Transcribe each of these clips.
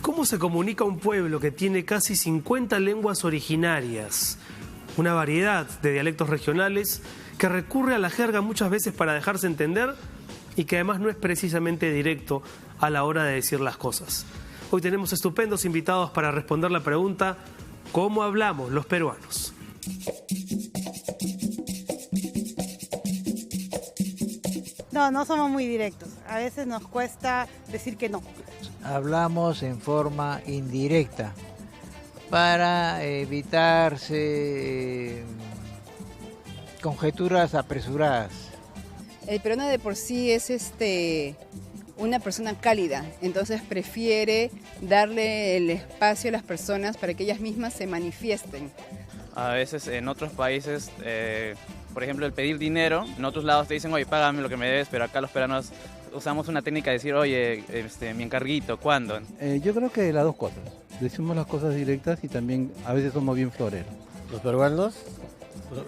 ¿Cómo se comunica un pueblo que tiene casi 50 lenguas originarias? Una variedad de dialectos regionales que recurre a la jerga muchas veces para dejarse entender y que además no es precisamente directo a la hora de decir las cosas. Hoy tenemos estupendos invitados para responder la pregunta ¿cómo hablamos los peruanos? No somos muy directos. A veces nos cuesta decir que no. Hablamos en forma indirecta para evitarse conjeturas apresuradas. El peruano de por sí es una persona cálida, entonces prefiere darle el espacio a las personas para que ellas mismas se manifiesten. A veces en otros países, por ejemplo, el pedir dinero, en otros lados te dicen, oye, págame lo que me debes, pero acá los peruanos usamos una técnica de decir, oye, mi encarguito, ¿cuándo? Yo creo que las dos cosas. Decimos las cosas directas y también a veces somos bien floreros. Los peruanos,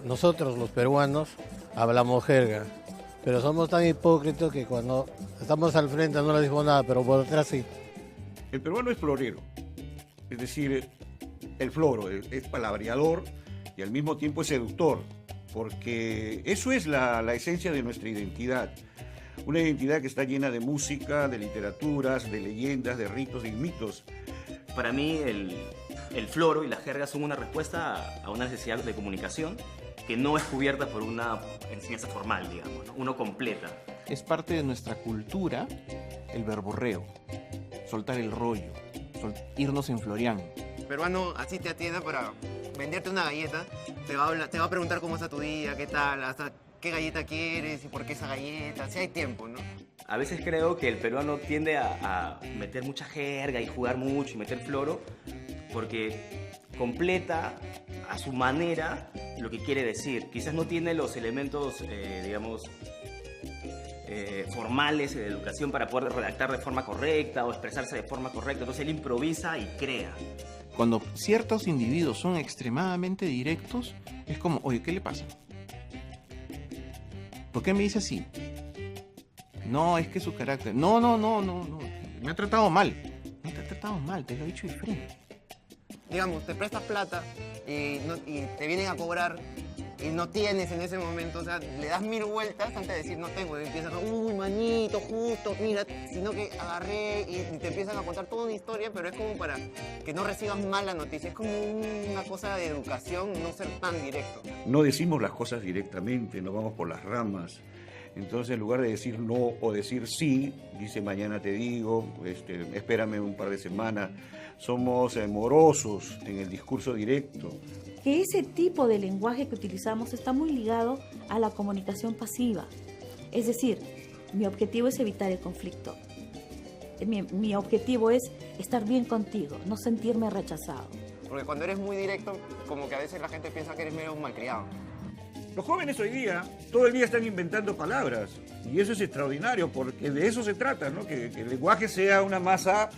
nosotros los peruanos, hablamos jerga, pero somos tan hipócritas que cuando estamos al frente no le decimos nada, pero por detrás sí. El peruano es florero, es decir, el floro es palabreador y al mismo tiempo es seductor, porque eso es la esencia de nuestra identidad. Una identidad que está llena de música, de literaturas, de leyendas, de ritos y mitos. Para mí el floro y la jerga son una respuesta a una necesidad de comunicación que no es cubierta por una enseñanza formal, digamos, ¿no? Uno completa. Es parte de nuestra cultura el verborreo, soltar el rollo, irnos en floreando. El peruano así te atiende para venderte una galleta, te va a preguntar cómo está tu día, qué tal, hasta qué galleta quieres y por qué esa galleta, si hay tiempo, ¿no? A veces creo que el peruano tiende a meter mucha jerga y jugar mucho y meter floro porque completa a su manera lo que quiere decir. Quizás no tiene los elementos, formales de educación para poder redactar de forma correcta o expresarse de forma correcta. Entonces él improvisa y crea. Cuando ciertos individuos son extremadamente directos, es como, oye, ¿qué le pasa? ¿Por qué me dice así? No, es que su carácter... No. Me ha tratado mal. No te ha tratado mal, te lo he dicho de frente. Digamos, te prestas plata y te vienen a cobrar y no tienes en ese momento, o sea, le das 1000 vueltas antes de decir no tengo, y empiezan, uy, manito, justo, mira, sino que agarré y te empiezan a contar toda una historia, pero es como para que no recibas mal la noticia, es como una cosa de educación, no ser tan directo. No decimos las cosas directamente, no vamos por las ramas. Entonces, en lugar de decir no o decir sí, dice mañana te digo, espérame un par de semanas. Somos morosos en el discurso directo. Que ese tipo de lenguaje que utilizamos está muy ligado a la comunicación pasiva. Es decir, mi objetivo es evitar el conflicto. Mi objetivo es estar bien contigo, no sentirme rechazado. Porque cuando eres muy directo, como que a veces la gente piensa que eres medio malcriado. Los jóvenes hoy día, todo el día están inventando palabras. Y eso es extraordinario, porque de eso se trata, ¿no? Que el lenguaje sea una masa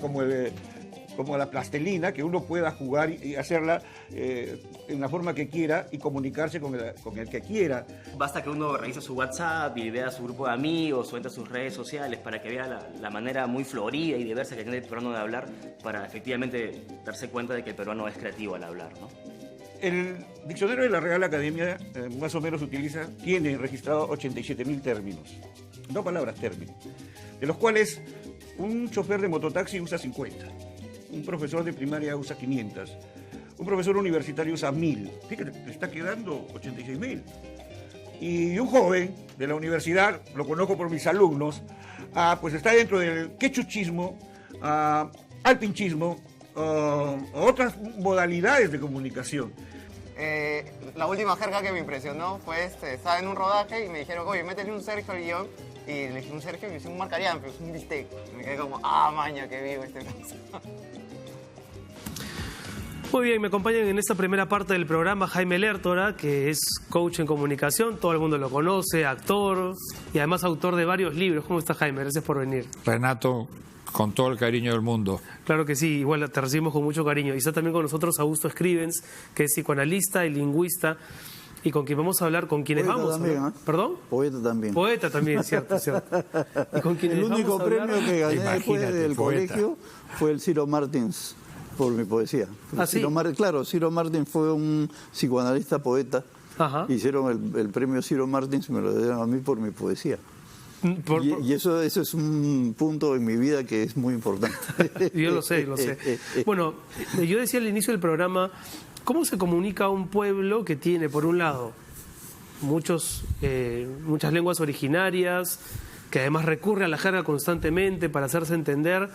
como la plastilina, que uno pueda jugar y hacerla en la forma que quiera y comunicarse con el que quiera. Basta que uno revise su WhatsApp y vea su grupo de amigos o entre a sus redes sociales para que vea la manera muy florida y diversa que tiene el peruano de hablar, para efectivamente darse cuenta de que el peruano es creativo al hablar, ¿no? El diccionario de la Real Academia más o menos tiene registrado 87.000 términos, no palabras, términos, de los cuales un chofer de mototaxi usa 50. Un profesor de primaria usa 500, un profesor universitario usa 1000. Fíjate, le está quedando 86.000. Y un joven de la universidad, lo conozco por mis alumnos, pues está dentro del quechuchismo, alpinchismo, otras modalidades de comunicación. La última jerga que me impresionó fue estaba en un rodaje y me dijeron, oye, métele un Sergio al guión. Y le dije un Sergio y hice un marcarián, pero es un bistec. Me quedé como, maña, qué vivo este caso. Muy bien, me acompañan en esta primera parte del programa Jaime Lertora, que es coach en comunicación, todo el mundo lo conoce, actor y además autor de varios libros. ¿Cómo está, Jaime? Gracias por venir. Renato, con todo el cariño del mundo. Claro que sí, igual te recibimos con mucho cariño. Y está también con nosotros Augusto Scrivens, que es psicoanalista y lingüista, y con quien vamos a hablar, con quienes Poeta vamos también, a hablar. ¿Perdón? Poeta también. Poeta también, cierto. Y con quienes El único vamos a hablar- premio que gané después Imagínate, del poeta. colegio fue el Ciro Martins por mi poesía. ¿Ah, sí? Claro, Ciro Martins fue un psicoanalista poeta. Ajá. Hicieron el premio Ciro Martins y me lo dieron a mí por mi poesía. Y eso es un punto en mi vida que es muy importante. Yo lo sé. Bueno, yo decía al inicio del programa, ¿cómo se comunica un pueblo que tiene, por un lado, muchas lenguas originarias, que además recurre a la jerga constantemente para hacerse entender,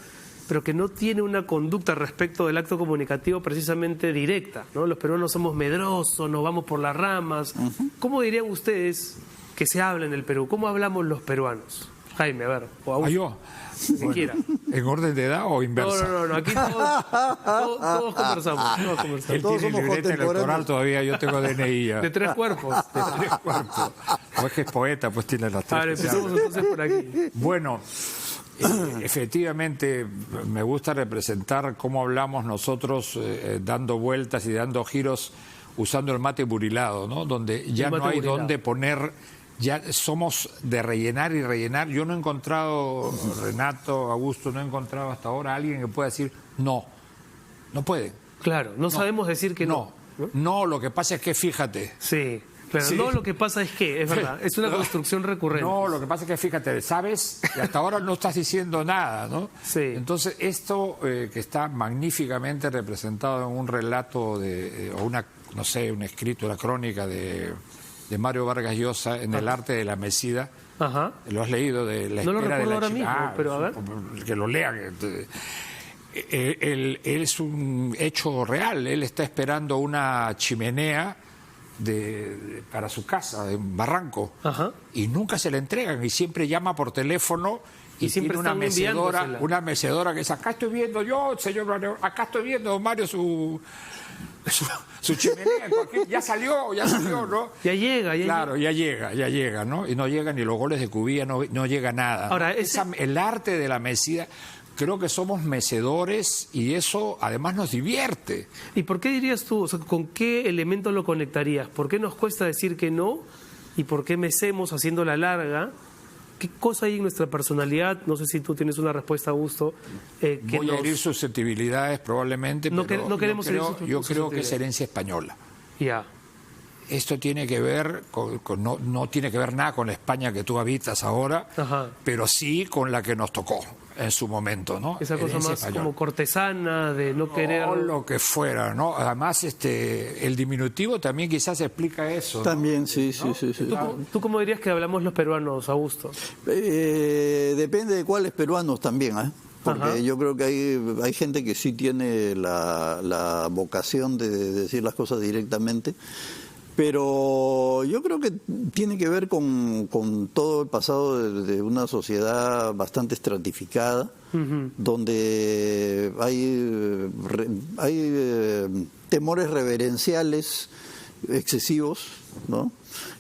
pero que no tiene una conducta respecto del acto comunicativo precisamente directa, ¿no? Los peruanos somos medrosos, nos vamos por las ramas. ¿Cómo dirían ustedes que se habla en el Perú? ¿Cómo hablamos los peruanos? Jaime, a ver. O Augusto, yo. si quiera. ¿En orden de edad o inversa? No, aquí todos conversamos. Él tiene libreta electoral todavía, yo tengo DNI ya. De 3 cuerpos. O es que es poeta, pues tiene las 3. A ver, empezamos entonces por aquí. Bueno, efectivamente me gusta representar cómo hablamos nosotros dando vueltas y dando giros usando el mate burilado, ¿no? Donde ya no hay burilado. dónde poner, ya somos de rellenar y rellenar. Yo no he encontrado, Renato, Augusto, no he encontrado hasta ahora a alguien que pueda decir no puede. Claro, no sabemos decir que no. No, lo que pasa es que fíjate. Sí. Pero Sí. no, lo que pasa es que, es verdad, es una construcción recurrente. No, lo que pasa es que fíjate, sabes, y hasta ahora no estás diciendo nada, ¿no? Sí. Entonces, esto que está magníficamente representado en un relato o una, no sé, un escrito, una crónica de Mario Vargas Llosa en El arte de la Mesida. Ajá. ¿Lo has leído? De la No lo espera de recuerdo la ahora chica? mismo, pero a ver. Que lo lean. Él es un hecho real. Él está esperando una chimenea para su casa, de un barranco. Ajá. Y nunca se le entregan. Y siempre llama por teléfono y siempre tiene están una mecedora que es: acá estoy viendo yo, señor Mario, acá estoy viendo, Mario, su chimenea. Ya salió, ¿no? Ya llega. Claro, ya llega, ¿no? Y no llegan ni los goles de Cubilla, no llega nada. Ahora, el arte de la mesida, creo que somos mecedores y eso además nos divierte. ¿Y por qué dirías tú, o sea, con qué elemento lo conectarías? ¿Por qué nos cuesta decir que no? ¿Y por qué mecemos haciendo la larga? ¿Qué cosa hay en nuestra personalidad? No sé si tú tienes una respuesta, Augusto. Voy a herir susceptibilidades probablemente, no pero queremos herir yo creo que es susceptibilidades. herencia española. Ya. Esto tiene que ver, no tiene que ver nada con la España que tú habitas ahora, pero sí con la que nos tocó en su momento, ¿no? Esa cosa Herencia más española. como cortesana, de no querer... O lo que fuera, ¿no? Además, el diminutivo también quizás explica eso, ¿no? También, sí. ¿Tú cómo dirías que hablamos los peruanos, Augusto? Depende de cuáles peruanos también, ¿eh? Porque Ajá. yo creo que hay gente que sí tiene la vocación de decir las cosas directamente, pero yo creo que tiene que ver con todo el pasado de una sociedad bastante estratificada, donde hay temores reverenciales excesivos, ¿no?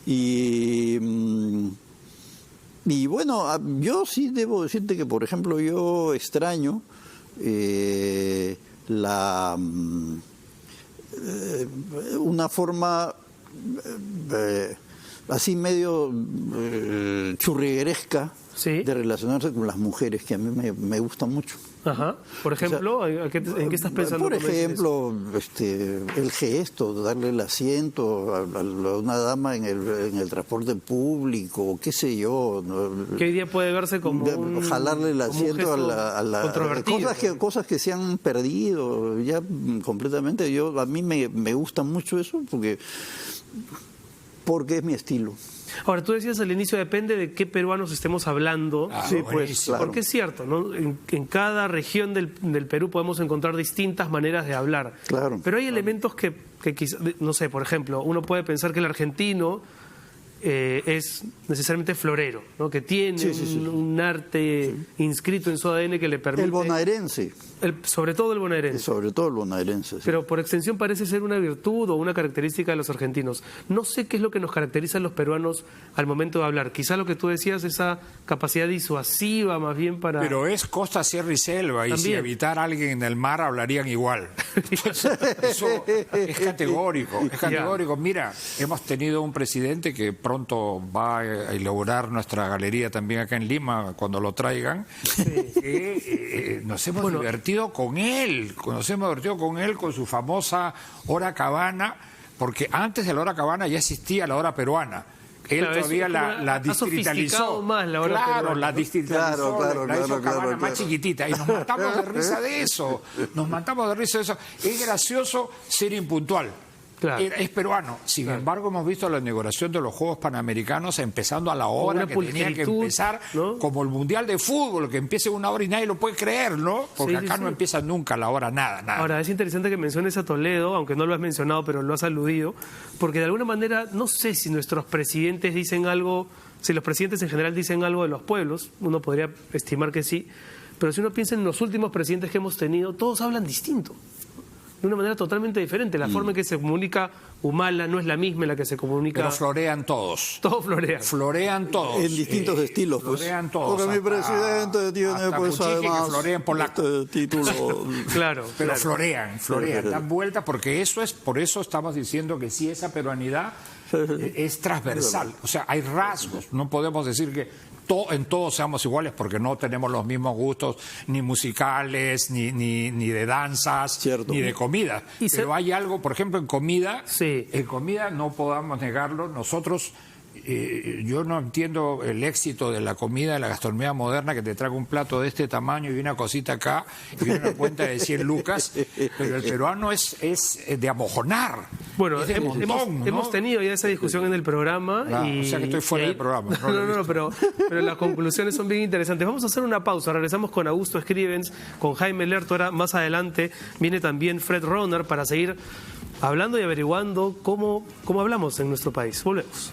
Y bueno, yo sí debo decirte que, por ejemplo, yo extraño una forma así medio churrigueresca de relacionarse con las mujeres, que a mí me gusta mucho. Ajá. Por ejemplo, ¿en qué estás pensando? Por ejemplo, el gesto, darle el asiento a una dama en el transporte público, qué sé yo. Que hoy día puede verse como jalarle el asiento a la controvertido. cosas que se han perdido ya completamente. A mí me gusta mucho eso porque es mi estilo. Ahora, tú decías al inicio, depende de qué peruanos estemos hablando. Sí, pues, claro. Porque es cierto, ¿no? En cada región del Perú podemos encontrar distintas maneras de hablar. Claro. Pero hay elementos que quizás, no sé, por ejemplo, uno puede pensar que el argentino es necesariamente florero, ¿no? Que tiene un arte inscrito en su ADN que le permite... El bonaerense. Sobre todo el bonaerense. Sobre todo el bonaerense, sí. Pero por extensión parece ser una virtud o una característica de los argentinos. No sé qué es lo que nos caracteriza a los peruanos al momento de hablar. Quizá lo que tú decías, esa capacidad disuasiva más bien para... Pero es costa, sierra y selva, y si habitara alguien en el mar hablarían igual. Eso es categórico, es categórico. Mira, hemos tenido un presidente que pronto va a inaugurar nuestra galería también acá en Lima, cuando lo traigan, que nos hemos divertido con él, con su famosa hora cabana, porque antes de la hora cabana ya existía la hora peruana. Él todavía la distritalizó. Más la hora peruana, la distritalizó, la hizo cabana más chiquitita. Y nos matamos de risa de eso. Es gracioso ser impuntual. Claro. Es peruano. Sin embargo, hemos visto la inauguración de los Juegos Panamericanos empezando a la hora que tenía que empezar, ¿no? Como el Mundial de Fútbol, que empiece una hora y nadie lo puede creer, ¿no? Porque acá no empieza nunca la hora, nada. Ahora, es interesante que menciones a Toledo, aunque no lo has mencionado, pero lo has aludido, porque de alguna manera, no sé si nuestros presidentes dicen algo, si los presidentes en general dicen algo de los pueblos, uno podría estimar que sí, pero si uno piensa en los últimos presidentes que hemos tenido, todos hablan distinto. De una manera totalmente diferente. La forma en que se comunica Humala no es la misma en la que se comunica... Pero florean todos. Todos florean. Florean todos. En distintos estilos, pues. Florean todos. Porque mi presidente tiene, pues, además... que florean por este título... Claro. Pero florean, dan vuelta, porque por eso estamos diciendo que sí, esa peruanidad es transversal. O sea, hay rasgos. No podemos decir que en todos seamos iguales, porque no tenemos los mismos gustos, ni musicales, ni de danzas, ni de comida. Pero hay algo, por ejemplo, en comida, no podamos negarlo, nosotros... yo no entiendo el éxito de la comida, de la gastronomía moderna, que te traga un plato de este tamaño y una cosita acá y una cuenta de 100 lucas, pero el peruano es de amojonar. Bueno, montón, hemos tenido ya esa discusión en el programa. O sea que estoy fuera del programa. No, pero las conclusiones son bien interesantes. Vamos a hacer una pausa, regresamos con Augusto Escrivens, con Jaime Lertora. Más adelante viene también Fred Roner para seguir hablando y averiguando cómo hablamos en nuestro país. Volvemos.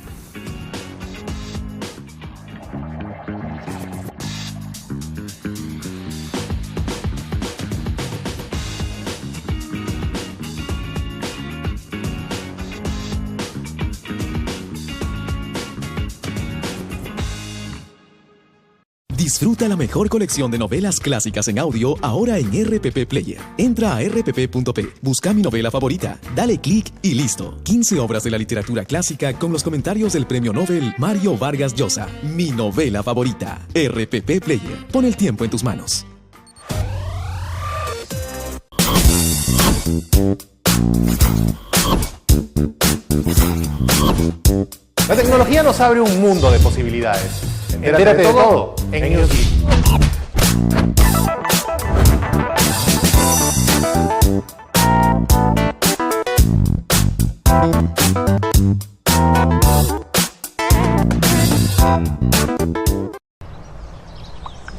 Disfruta la mejor colección de novelas clásicas en audio ahora en RPP Player. Entra a rpp.p, busca mi novela favorita, dale clic y listo. 15 obras de la literatura clásica con los comentarios del premio Nobel Mario Vargas Llosa. Mi novela favorita. RPP Player. Pon el tiempo en tus manos. La tecnología nos abre un mundo de posibilidades. Entérate de todo en Newsbeat.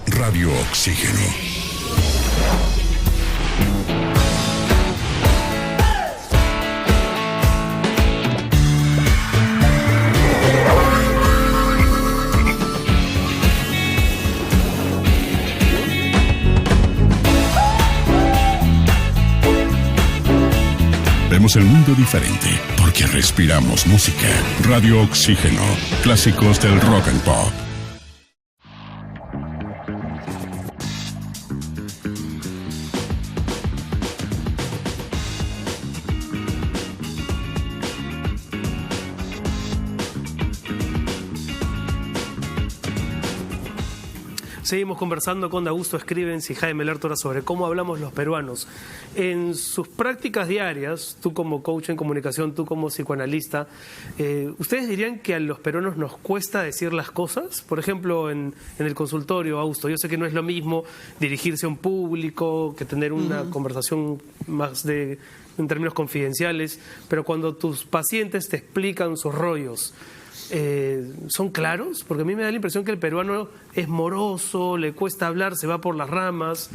Radio Oxígeno. Vemos el mundo diferente porque respiramos música. Radio Oxígeno, clásicos del rock and pop. Seguimos conversando con Augusto Escrivens y Jaime Lertora sobre cómo hablamos los peruanos. En sus prácticas diarias, tú como coach en comunicación, tú como psicoanalista, ¿ustedes dirían que a los peruanos nos cuesta decir las cosas? Por ejemplo, en el consultorio, Augusto, yo sé que no es lo mismo dirigirse a un público que tener una conversación más en términos confidenciales, pero cuando tus pacientes te explican sus rollos, ¿son claros? Porque a mí me da la impresión que el peruano es moroso, le cuesta hablar, se va por las ramas.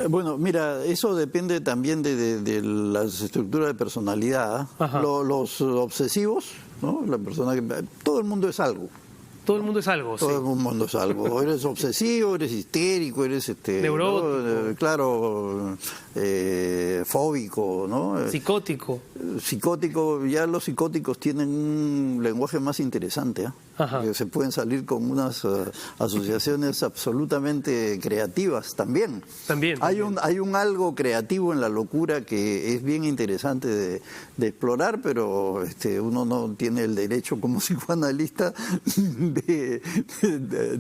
Bueno, mira, eso depende también de las estructuras de personalidad. Los obsesivos ¿no? La persona que todo el mundo es algo. Todo el mundo es algo, Todo el mundo es algo. O eres obsesivo, eres histérico, eres neurótico. ¿no? Claro, fóbico, ¿no? Psicótico. Psicótico, ya los psicóticos tienen un lenguaje más interesante, que se pueden salir con unas asociaciones absolutamente creativas también. Hay un algo creativo en la locura que es bien interesante de explorar, pero uno no tiene el derecho como psicoanalista de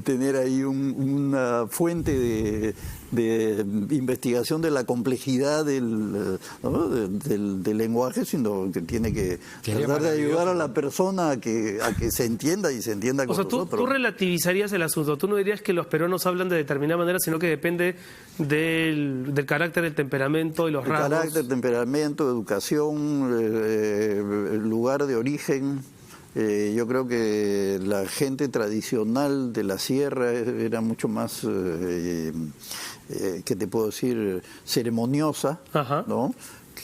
tener ahí una fuente de investigación de la complejidad del lenguaje, sino que tiene que tratar de ayudar a la persona a que se entienda y se entienda con nosotros. Tú relativizarías el asunto. Tú no dirías que los peruanos hablan de determinada manera, sino que depende del carácter, del temperamento y los rasgos. Carácter, temperamento, educación, lugar de origen. Yo creo que la gente tradicional de la sierra era mucho más, ¿qué te puedo decir?, ceremoniosa, ¿no?,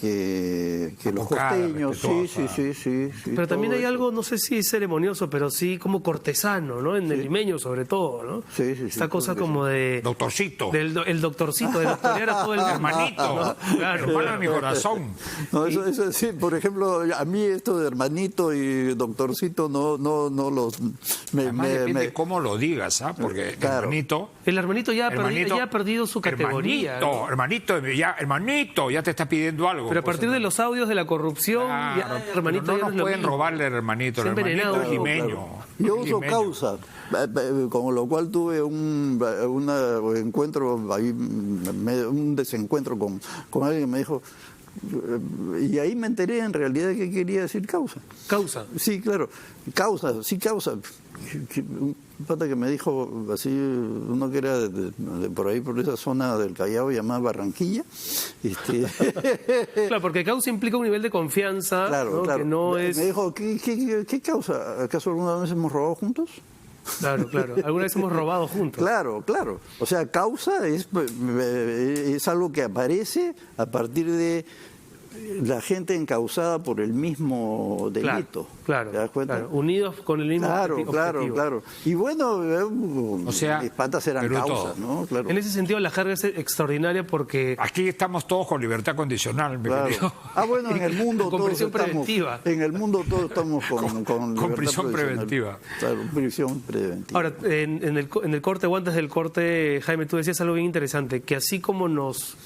que los costeños. Sí. Pero también hay algo, no sé si es ceremonioso, pero sí como cortesano, ¿no? En el limeño sobre todo, ¿no? Sí. Esta cosa como de... Doctorcito. El doctorcito, de doctorear a todo el mundo. Hermanito, ¿no? Claro. Hermano de mi corazón. No, eso sí, por ejemplo, a mí esto de hermanito y doctorcito no los... Además depende de cómo lo digas, ¿ah? Porque hermanito... El hermanito ya ha perdido su categoría. Hermanito, ya te está pidiendo algo. Pero a partir de los audios de la corrupción, ya, hermanito no ya nos no pueden robarle el hermanito. El hermanito es limeño. Yo uso causa, con lo cual tuve un encuentro, un desencuentro con alguien que me dijo, y ahí me enteré en realidad que quería decir causa. ¿Causa? Sí, claro. Causa. Un pata que me dijo así, uno que era de por ahí, por esa zona del Callao llamada Barranquilla. Claro, porque causa implica un nivel de confianza, claro. Que no es... Me dijo, ¿qué causa? ¿Acaso alguna vez hemos robado juntos? Claro. Alguna vez hemos robado juntos. Claro. O sea, causa es algo que aparece a partir de la gente encausada por el mismo delito. Claro. ¿Te das cuenta? Claro. Unidos con el mismo objetivo. Claro. Y bueno, mis patas eran causas, ¿no? Claro. En ese sentido, la jerga es extraordinaria porque... Aquí estamos todos con libertad condicional, mi querido. Bueno, en el mundo con prisión preventiva. En el mundo todos estamos con prisión preventiva. Claro, prisión preventiva. Ahora, en el corte o antes del corte, Jaime, tú decías algo bien interesante, que así como nos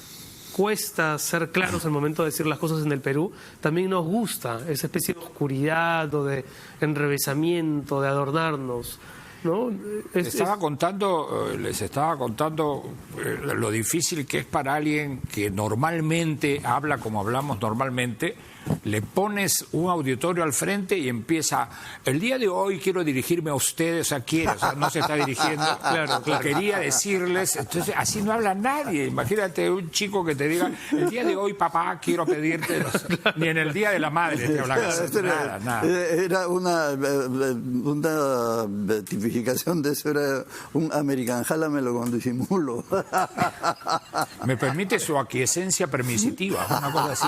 cuesta ser claros al momento de decir las cosas en el Perú, también nos gusta esa especie de oscuridad o de enrevesamiento, de adornarnos, ¿no? Les estaba contando lo difícil que es para alguien que normalmente habla como hablamos normalmente. Le pones un auditorio al frente y empieza, el día de hoy quiero dirigirme a ustedes, no se está dirigiendo, claro. Quería decirles, entonces así no habla nadie. Imagínate un chico que te diga, el día de hoy, papá, quiero pedirte, ni en el día de la madre te hablan así, nada. Era una tipificación de eso, era un American jálamelo con disimulo. Me permite su aquiescencia permisitiva, una cosa así.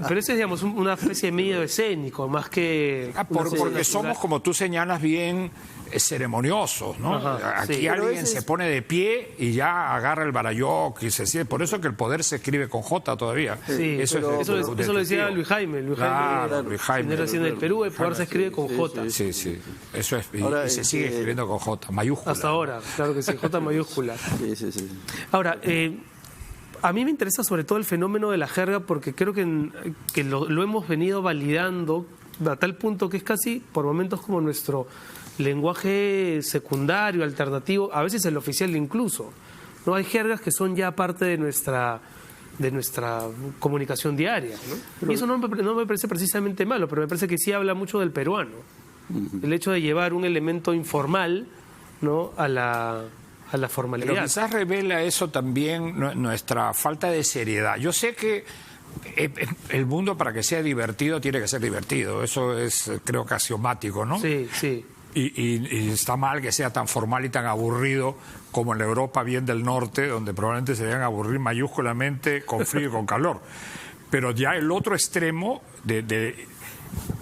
Pero ese es, digamos, una especie de medio escénico, más que... Porque somos, como tú señalas bien, ceremoniosos, ¿no? Aquí alguien se pone de pie y ya agarra el barayoc y se siente. Por eso que el poder se escribe con J todavía. Sí, eso lo decía Luis Jaime. Luis Jaime en el Perú, el poder se escribe con J. Sí. Eso es. Y se sigue escribiendo con J, mayúscula. Hasta ahora, claro que sí, J mayúscula. Sí. Ahora, a mí me interesa sobre todo el fenómeno de la jerga porque creo que lo hemos venido validando a tal punto que es casi por momentos como nuestro lenguaje secundario, alternativo, a veces el oficial incluso. No hay jergas que son ya parte de nuestra comunicación diaria, ¿no? Y eso no me parece precisamente malo, pero me parece que sí habla mucho del peruano. El hecho de llevar un elemento informal, ¿no?, a la formalidad. Pero quizás revela eso también nuestra falta de seriedad. Yo sé que el mundo, para que sea divertido, tiene que ser divertido. Eso es, creo que axiomático, ¿no? Sí. Y está mal que sea tan formal y tan aburrido como en la Europa bien del norte, donde probablemente se deben aburrir mayúsculamente con frío y con calor. Pero ya el otro extremo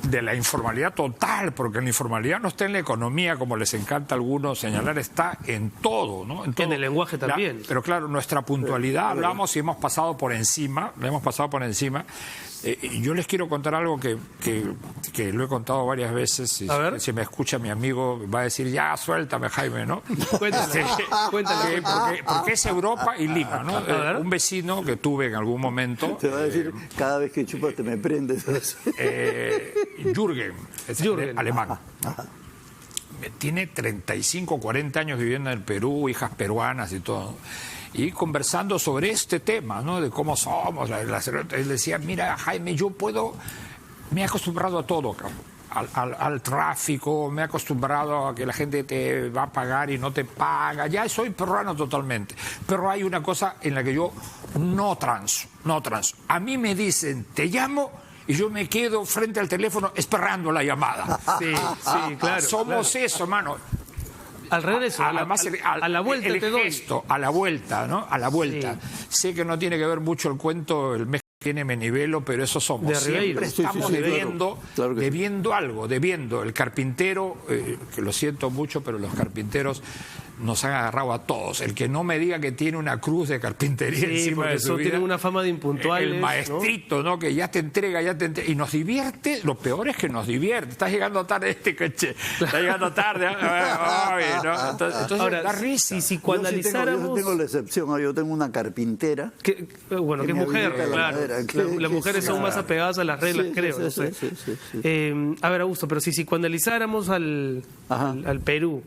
de la informalidad total, porque la informalidad no está en la economía, como les encanta a algunos señalar, está en todo, ¿no? En todo. En el lenguaje también. Pero claro, nuestra puntualidad, hablamos y hemos pasado por encima, yo les quiero contar algo que lo he contado varias veces. Si me escucha mi amigo, va a decir, ya, suéltame, Jaime, ¿no? Cuéntale. Porque es Europa y Lima, ¿no? Un vecino que tuve en algún momento... Te va a decir, cada vez que chupas te me prendes. Jürgen, alemán. Tiene 35, 40 años viviendo en el Perú, hijas peruanas y todo. Y conversando sobre este tema, ¿no? De cómo somos. Él decía, mira, Jaime, me he acostumbrado a todo, al tráfico, me he acostumbrado a que la gente te va a pagar y no te paga. Ya soy peruano totalmente. Pero hay una cosa en la que yo no transo. A mí me dicen, te llamo... y yo me quedo frente al teléfono esperando la llamada. Sí, claro. Somos eso, mano. Al regreso, a la vuelta el te doy. gesto, a la vuelta, ¿no? A la vuelta. Sí. Sé que no tiene que ver mucho el cuento, el mes que viene me nivelo, pero eso somos. De Siempre estamos debiendo algo. El carpintero, que lo siento mucho, pero los carpinteros nos han agarrado a todos. El que no me diga que tiene una cruz de carpintería encima de su vida. Tienen una fama de impuntuales. El maestrito, ¿no? Que ya te entrega, y nos divierte. Lo peor es que nos divierte. Estás llegando tarde coche. Estás llegando tarde. ¿no? Entonces ahora, da risa. Si cuanalizáramos... Yo tengo la excepción. Yo tengo una carpintera. Que es mujer, claro. Las mujeres son más apegadas a las reglas, creo. A ver, Augusto, pero si cuanalizáramos al Perú,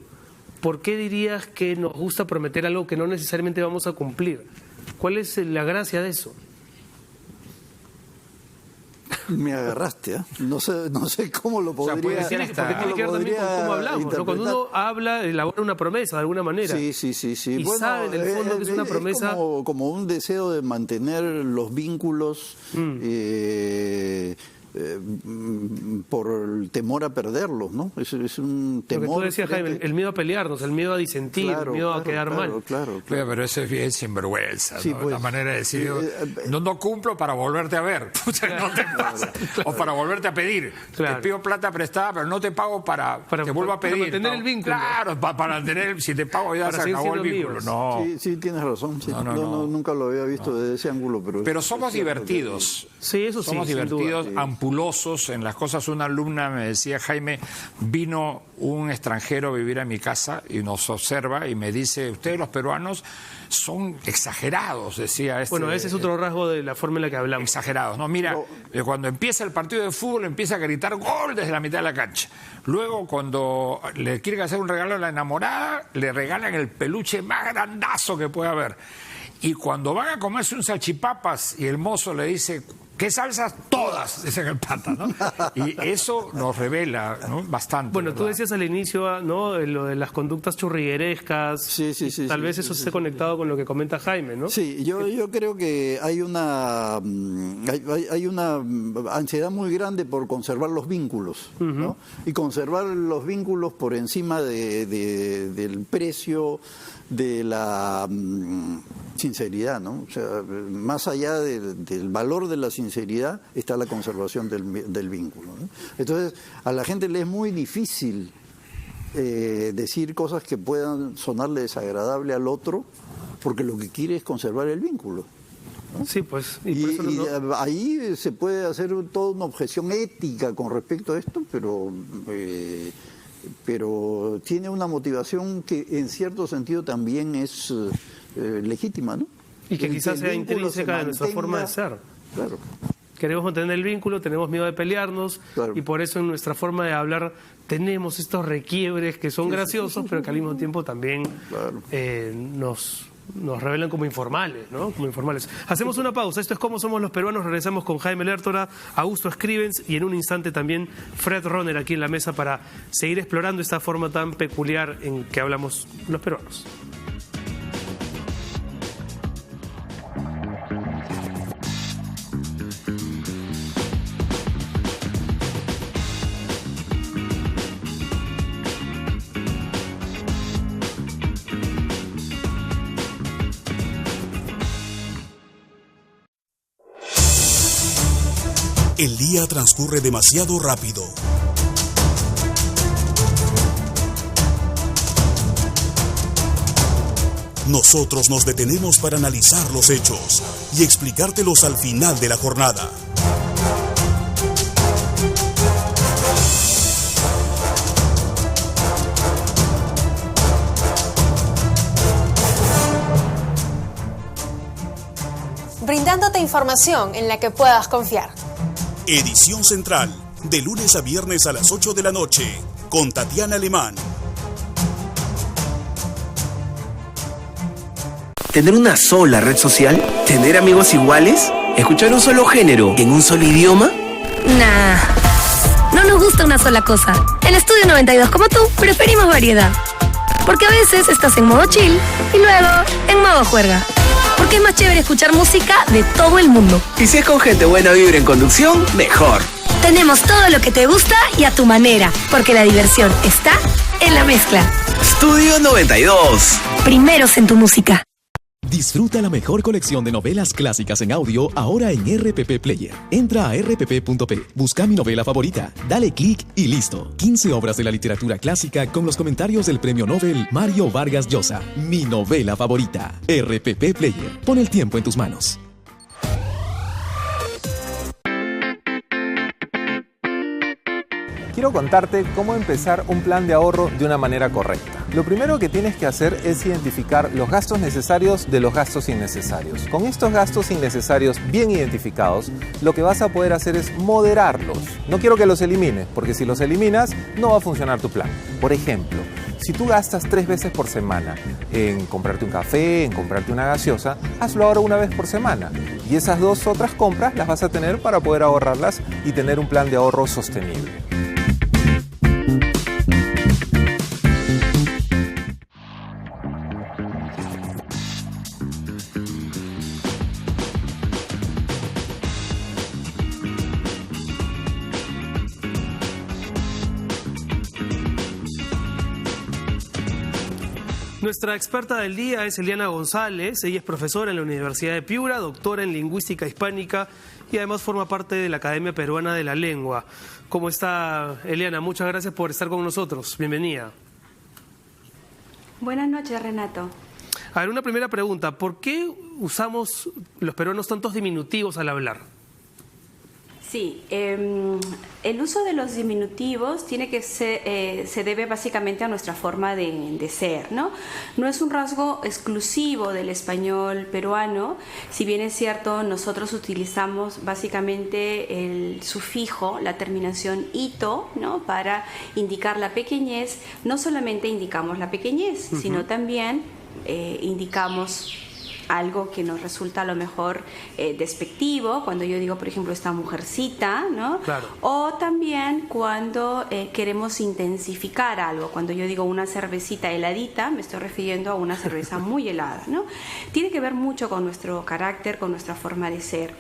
¿por qué dirías que nos gusta prometer algo que no necesariamente vamos a cumplir? ¿Cuál es la gracia de eso? Me agarraste, ¿eh? No sé cómo lo podría... porque tiene que ver también con cómo hablamos, ¿no? Cuando uno habla, elabora una promesa de alguna manera. Sí. Y bueno, sabe en el fondo que es una promesa... como un deseo de mantener los vínculos... por el temor a perderlos, ¿no? Es un temor... Lo que tú decías, Jaime, el miedo a pelearnos, el miedo a disentir, el miedo a quedar mal. Claro. Pero eso es bien sinvergüenza, sí, ¿no? pues, la manera de decir, no cumplo para volverte a ver. No te pasa. O para volverte a pedir. Te pido plata prestada, pero no te pago para que vuelva a pedir. Para mantener el vínculo. Claro, para mantener, si te pago ya se acabó el vínculo. No. Sí, tienes razón. Sí. No, nunca lo había visto desde ese ángulo. Pero somos divertidos. Sí, eso sí. Somos divertidos, ampulosos en las cosas. Una alumna me decía, Jaime, vino un extranjero a vivir a mi casa y nos observa y me dice, ustedes los peruanos son exagerados, decía. Bueno, ese es otro rasgo de la forma en la que hablamos. Exagerados, ¿no? Mira, cuando empieza el partido de fútbol empieza a gritar gol desde la mitad de la cancha. Luego, cuando le quieren hacer un regalo a la enamorada, le regalan el peluche más grandazo que puede haber. Y cuando van a comerse un salchipapas y el mozo le dice, ¿qué salsas? Todas, dice el pata, ¿no? Y eso nos revela, ¿no? Bastante. Bueno, ¿verdad? tú decías al inicio, ¿no? Lo de las conductas churriguerescas. Sí. Tal vez eso esté conectado con lo que comenta Jaime, ¿no? Sí, yo creo que hay una ansiedad muy grande por conservar los vínculos, ¿no? Y conservar los vínculos por encima del precio, de la sinceridad, ¿no? O sea, más allá del valor de la sinceridad está la conservación del vínculo, ¿no? Entonces, a la gente le es muy difícil decir cosas que puedan sonarle desagradable al otro, porque lo que quiere es conservar el vínculo, ¿no? Sí, pues. Y ahí se puede hacer toda una objeción ética con respecto a esto, pero tiene una motivación que en cierto sentido también es legítima, ¿no? Y que quizás sea intrínseca de nuestra forma de ser. Claro. Queremos mantener el vínculo, tenemos miedo de pelearnos, y por eso en nuestra forma de hablar tenemos estos requiebres que son graciosos, pero que al mismo tiempo también nos revelan como informales, ¿no? Como informales. Hacemos una pausa. Esto es Cómo Somos los Peruanos. Regresamos con Jaime Lertora, Augusto Escribens y en un instante también Fred Roner aquí en la mesa para seguir explorando esta forma tan peculiar en que hablamos los peruanos. El día transcurre demasiado rápido. Nosotros nos detenemos para analizar los hechos y explicártelos al final de la jornada. Brindándote información en la que puedas confiar. Edición Central, de lunes a viernes a las 8 de la noche, con Tatiana Alemán. ¿Tener una sola red social? ¿Tener amigos iguales? ¿Escuchar un solo género en un solo idioma? Nah, no nos gusta una sola cosa. En Estudio 92, como tú, preferimos variedad. Porque a veces estás en modo chill y luego en modo juerga. Porque es más chévere escuchar música de todo el mundo. Y si es con gente buena vibra en conducción, mejor. Tenemos todo lo que te gusta y a tu manera, porque la diversión está en la mezcla. Estudio 92. Primeros en tu música. Disfruta la mejor colección de novelas clásicas en audio ahora en RPP Player. Entra a rpp.p, busca mi novela favorita, dale clic y listo. 15 obras de la literatura clásica con los comentarios del premio Nobel Mario Vargas Llosa. Mi novela favorita. RPP Player. Pon el tiempo en tus manos. Quiero contarte cómo empezar un plan de ahorro de una manera correcta. Lo primero que tienes que hacer es identificar los gastos necesarios de los gastos innecesarios. Con estos gastos innecesarios bien identificados, lo que vas a poder hacer es moderarlos. No quiero que los elimines, porque si los eliminas, no va a funcionar tu plan. Por ejemplo, si tú gastas 3 veces por semana en comprarte un café, en comprarte una gaseosa, hazlo ahora una vez por semana. Y esas 2 otras compras las vas a tener para poder ahorrarlas y tener un plan de ahorro sostenible. Nuestra experta del día es Eliana González. Ella es profesora en la Universidad de Piura, doctora en Lingüística Hispánica y además forma parte de la Academia Peruana de la Lengua. ¿Cómo está, Eliana? Muchas gracias por estar con nosotros. Bienvenida. Buenas noches, Renato. A ver, una primera pregunta. ¿Por qué usamos los peruanos tantos diminutivos al hablar? Sí, el uso de los diminutivos tiene que se debe básicamente a nuestra forma de ser, ¿no? No es un rasgo exclusivo del español peruano, si bien es cierto, nosotros utilizamos básicamente el sufijo, la terminación ito, ¿no? Para indicar la pequeñez. No solamente indicamos la pequeñez, sino también indicamos algo que nos resulta a lo mejor despectivo, cuando yo digo, por ejemplo, esta mujercita, ¿no? Claro. O también cuando queremos intensificar algo, cuando yo digo una cervecita heladita, me estoy refiriendo a una cerveza muy helada, ¿no? Tiene que ver mucho con nuestro carácter, con nuestra forma de ser.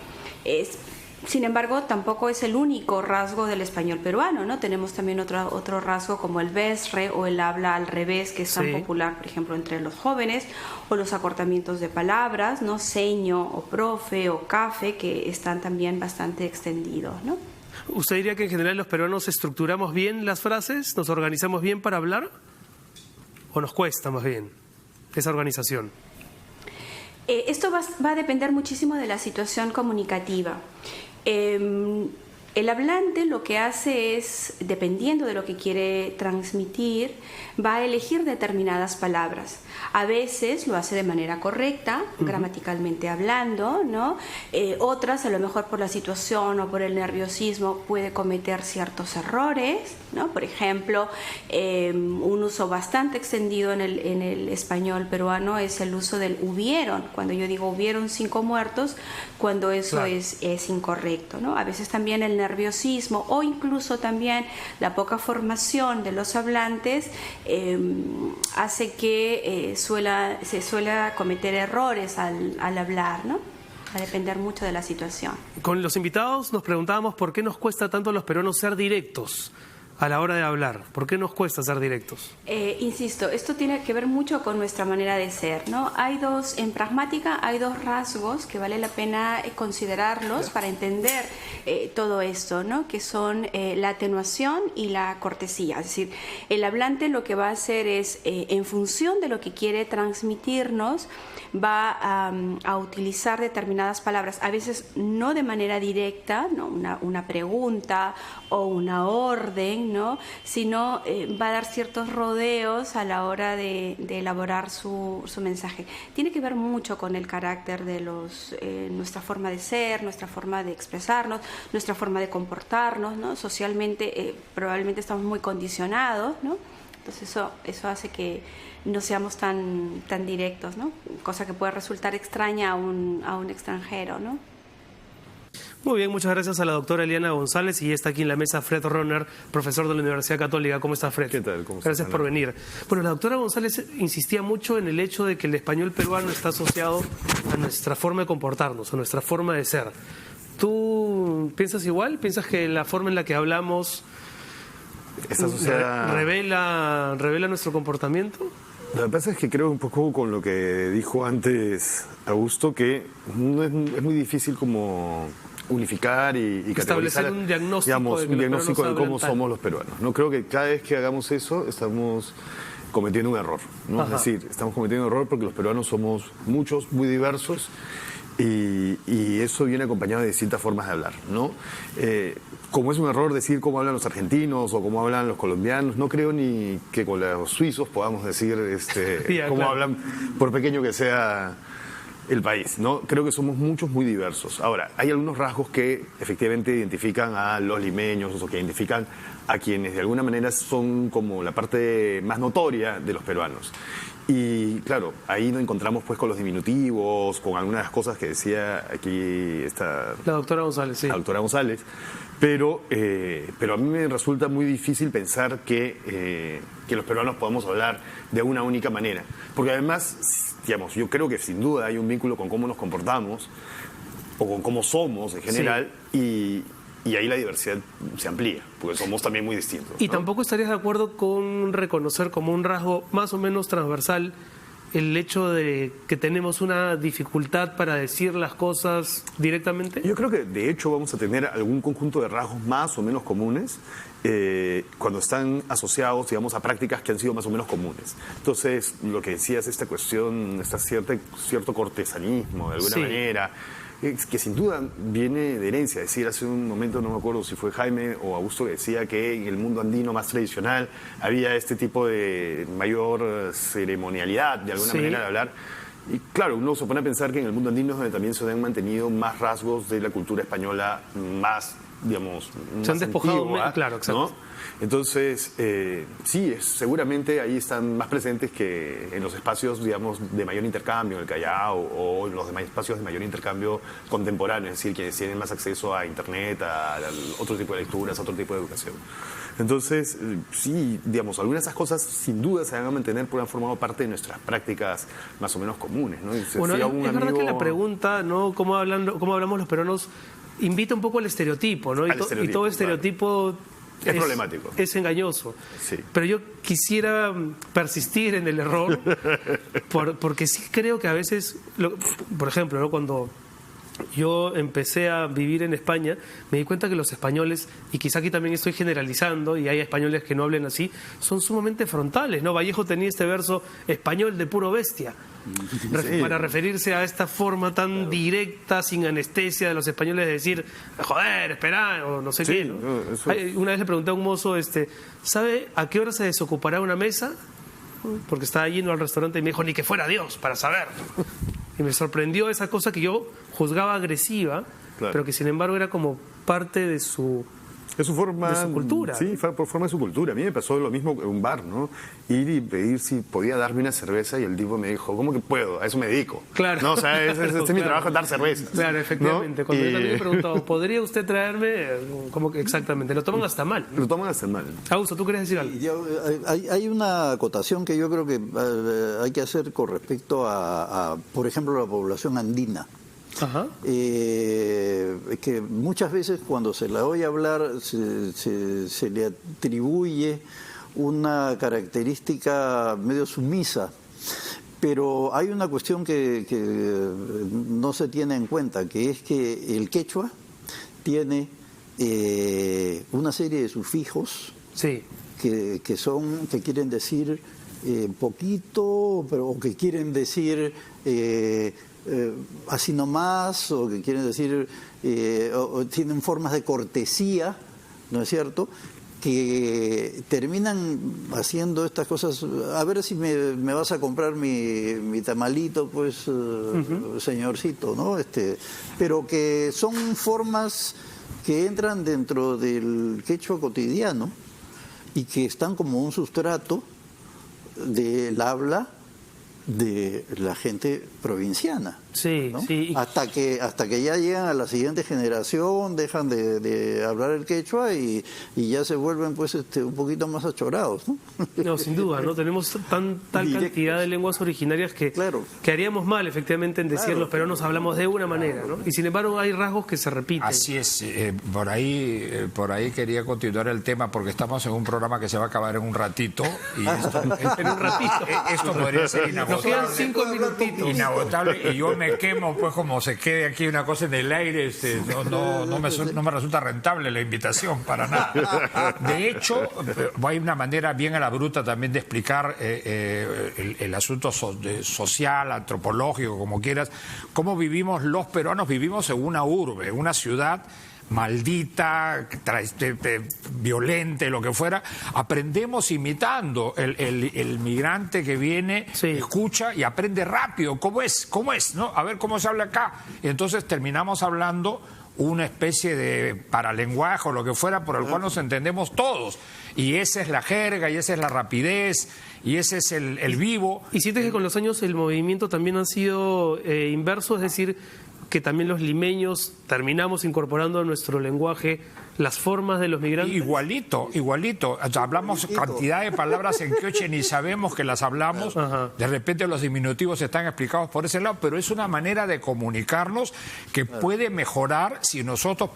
Sin embargo, tampoco es el único rasgo del español peruano, ¿no? Tenemos también otro rasgo como el besre o el habla al revés, que es tan popular, por ejemplo, entre los jóvenes, o los acortamientos de palabras, ¿no? Seño o profe o café, que están también bastante extendidos, ¿no? ¿Usted diría que en general los peruanos estructuramos bien las frases, nos organizamos bien para hablar? ¿O nos cuesta más bien esa organización? Esto va a depender muchísimo de la situación comunicativa. El hablante lo que hace es, dependiendo de lo que quiere transmitir, va a elegir determinadas palabras. A veces lo hace de manera correcta, gramaticalmente hablando, ¿no? Otras, a lo mejor por la situación o por el nerviosismo, puede cometer ciertos errores, ¿no? Por ejemplo, un uso bastante extendido en el español peruano es el uso del hubieron. Cuando yo digo hubieron 5 muertos, cuando eso claro. es incorrecto, ¿no? A veces también el nerviosismo o incluso también la poca formación de los hablantes hace que se suele cometer errores al hablar, ¿no? Va a depender mucho de la situación. Con los invitados nos preguntábamos por qué nos cuesta tanto a los peruanos ser directos. a la hora de hablar? ¿Por qué nos cuesta ser directos? Insisto, esto tiene que ver mucho con nuestra manera de ser, ¿no? En pragmática hay dos rasgos que vale la pena considerarlos para entender todo esto, ¿no? Que son la atenuación y la cortesía. Es decir, el hablante lo que va a hacer es, en función de lo que quiere transmitirnos, va a utilizar determinadas palabras, a veces no de manera directa, ¿no? Una pregunta o una orden, ¿no? Sino va a dar ciertos rodeos a la hora de elaborar su mensaje. Tiene que ver mucho con el carácter de nuestra forma de ser, nuestra forma de expresarnos, nuestra forma de comportarnos, ¿no? Socialmente probablemente estamos muy condicionados, ¿no? Entonces eso hace que no seamos tan directos, ¿no? Cosa que puede resultar extraña a un extranjero, ¿no? Muy bien, muchas gracias a la doctora Eliana González, y está aquí en la mesa Fred Ronner, profesor de la Universidad Católica. ¿Cómo está, Fred? ¿Qué tal? ¿Cómo estás? Gracias por venir. Bueno, la doctora González insistía mucho en el hecho de que el español peruano está asociado a nuestra forma de comportarnos, a nuestra forma de ser. ¿Tú piensas igual? ¿Piensas que la forma en la que hablamos está asociada... revela nuestro comportamiento? Lo que pasa es que creo un poco con lo que dijo antes Augusto, que no es muy difícil como unificar y establecer un diagnóstico, de cómo somos los peruanos. No creo que cada vez que hagamos eso estamos cometiendo un error, ¿no? Es decir, estamos cometiendo un error porque los peruanos somos muchos, muy diversos, y eso viene acompañado de distintas formas de hablar, ¿no? Como es un error decir cómo hablan los argentinos o cómo hablan los colombianos, no creo ni que con los suizos podamos decir cómo hablan, por pequeño que sea el país, ¿no? Creo que somos muchos, muy diversos. Ahora, hay algunos rasgos que efectivamente identifican a los limeños o que identifican a quienes de alguna manera son como la parte más notoria de los peruanos. Y claro, ahí nos encontramos pues con los diminutivos, con algunas de las cosas que decía aquí la doctora González, sí. La doctora González, pero a mí me resulta muy difícil pensar que los peruanos podamos hablar de una única manera, porque además, digamos, yo creo que sin duda hay un vínculo con cómo nos comportamos o con cómo somos en general, sí. Y ahí la diversidad se amplía, porque somos también muy distintos, ¿no? ¿Y tampoco estarías de acuerdo con reconocer como un rasgo más o menos transversal el hecho de que tenemos una dificultad para decir las cosas directamente? Yo creo que de hecho vamos a tener algún conjunto de rasgos más o menos comunes cuando están asociados, digamos, a prácticas que han sido más o menos comunes. Entonces, lo que decías, esta cuestión, cierto cortesanismo, de alguna manera, que sin duda viene de herencia. Es decir, hace un momento, no me acuerdo si fue Jaime o Augusto, que decía que en el mundo andino más tradicional había este tipo de mayor ceremonialidad, de alguna manera de hablar. Y claro, uno se pone a pensar que en el mundo andino es donde también se han mantenido más rasgos de la cultura española más, digamos, se han despojado, antigua, claro, exacto. ¿no? Entonces, sí, seguramente ahí están más presentes que en los espacios, digamos, de mayor intercambio, en el Callao, o en los demás espacios de mayor intercambio contemporáneo, es decir, quienes tienen más acceso a Internet, a otro tipo de lecturas, a otro tipo de educación. Entonces, sí, digamos, algunas de esas cosas sin duda se van a mantener porque han formado parte de nuestras prácticas más o menos comunes, ¿no? Bueno, es verdad que la pregunta, ¿no? ¿Cómo hablamos los peruanos? Invita un poco al estereotipo, ¿no? Y todo estereotipo... Claro. Es problemático. Es engañoso. Sí. Pero yo quisiera persistir en el error porque sí creo que a veces, por ejemplo, ¿no? Cuando yo empecé a vivir en España, me di cuenta que los españoles, y quizá aquí también estoy generalizando, y hay españoles que no hablen así, son sumamente frontales, ¿no? Vallejo tenía este verso, español de puro bestia, para referirse a esta forma tan directa, sin anestesia de los españoles de decir, joder, espera, o no sé qué, ¿no? Una vez le pregunté a un mozo, ¿sabe a qué hora se desocupará una mesa? Porque estaba yendo al restaurante y me dijo, ni que fuera Dios, para saber. Y me sorprendió esa cosa que yo juzgaba agresiva, pero que sin embargo era como parte de su forma, de su cultura. Sí, por forma de su cultura. A mí me pasó lo mismo en un bar, ¿no? Ir y pedir si podía darme una cerveza y el tipo me dijo, ¿cómo que puedo? A eso me dedico. Claro. No, o sea, este es mi trabajo, dar cervezas. Claro, efectivamente. ¿No? Cuando yo también he preguntado, ¿podría usted traerme? ¿Cómo que exactamente? Lo toman hasta mal. Lo toman hasta mal. Augusto, ¿tú querías decir algo? Hay una acotación que yo creo que hay que hacer con respecto a, por ejemplo, la población andina. que muchas veces cuando se la oye hablar se le atribuye una característica medio sumisa. Pero hay una cuestión que no se tiene en cuenta, que es que el quechua tiene una serie de sufijos que quieren decir poquito, o que quieren decir así nomás, o que quieren decir, o tienen formas de cortesía, ¿no es cierto?, que terminan haciendo estas cosas. A ver si me vas a comprar mi tamalito, pues, señorcito, ¿no? Pero que son formas que entran dentro del quechua cotidiano y que están como un sustrato del habla de la gente provinciana. ¿No? Hasta que ya llegan a la siguiente generación, dejan de hablar el quechua y ya se vuelven pues un poquito más achorados, ¿no? No, sin duda, ¿no? Tenemos tal cantidad de lenguas originarias que haríamos mal efectivamente en decir los peruanos hablamos de una manera, ¿no? Y sin embargo hay rasgos que se repiten. Así es, por ahí quería continuar el tema porque estamos en un programa que se va a acabar en un ratito y en un ratito. Esto podría ser inagotable. Nos quedan 5 minutitos. Inagotable, y yo me quemo, pues como se quede aquí una cosa en el aire, no me resulta rentable la invitación para nada. De hecho, hay una manera bien a la bruta también de explicar el asunto social, antropológico, como quieras, cómo vivimos los peruanos. Vivimos en una urbe, en una ciudad maldita, violente, lo que fuera. Aprendemos imitando. El migrante que viene, escucha y aprende rápido. ¿Cómo es? ¿No? A ver cómo se habla acá. Y entonces terminamos hablando una especie de paralenguaje o lo que fuera por el cual nos entendemos todos. Y esa es la jerga, y esa es la rapidez, y ese es el vivo. ¿Y sientes que con los años el movimiento también ha sido inverso? Es decir, que también los limeños terminamos incorporando a nuestro lenguaje las formas de los migrantes. Igualito. O sea, hablamos cantidad de palabras en quechua, ni sabemos que las hablamos. De repente los diminutivos están explicados por ese lado, pero es una manera de comunicarnos que puede mejorar si nosotros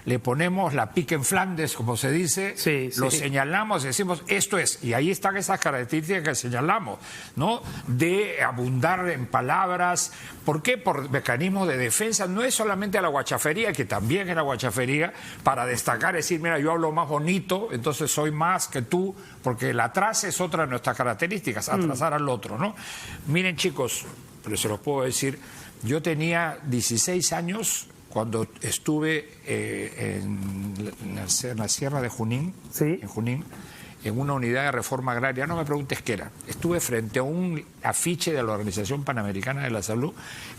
le ponemos la pique en Flandes, como se dice, lo señalamos y decimos esto es, y ahí están esas características que señalamos, ¿no? De abundar en palabras. ¿Por qué? Por mecanismos de defensa. No es solamente a la guachafería, que también es la guachafería, para destacar, decir, mira, yo hablo más bonito, entonces soy más que tú, porque el atraso es otra de nuestras características, atrasar al otro, ¿no? Miren, chicos, pero se los puedo decir, yo tenía 16 años cuando estuve en la Sierra de Junín, en Junín, en una unidad de reforma agraria. No me preguntes qué era. Estuve frente a un afiche de la Organización Panamericana de la Salud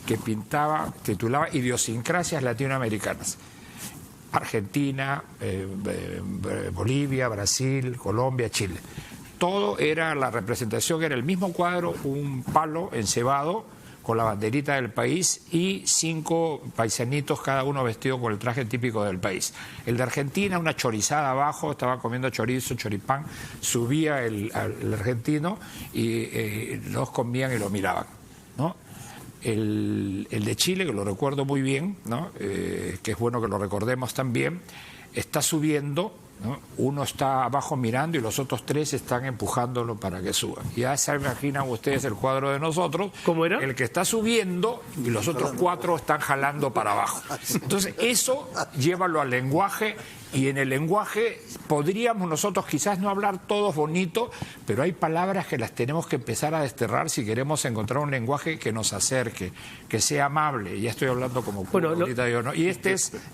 que titulaba Idiosincrasias latinoamericanas. Argentina, Bolivia, Brasil, Colombia, Chile. Todo era, la representación era el mismo cuadro, un palo encebado con la banderita del país y 5 paisanitos, cada uno vestido con el traje típico del país. El de Argentina, una chorizada abajo, estaba comiendo chorizo, choripán, subía el argentino y los comían y lo miraban, ¿no? El de Chile, que lo recuerdo muy bien, ¿no? Que es bueno que lo recordemos también, está subiendo, ¿no? Uno está abajo mirando y los otros 3 están empujándolo para que suba. Ya se imaginan ustedes el cuadro de nosotros. ¿Cómo era? El que está subiendo y los otros 4 están jalando para abajo. Entonces eso llévalo al lenguaje, y en el lenguaje podríamos nosotros quizás no hablar todos bonito, pero hay palabras que las tenemos que empezar a desterrar si queremos encontrar un lenguaje que nos acerque, que sea amable. Ya estoy hablando como ahorita yo, ¿no? Y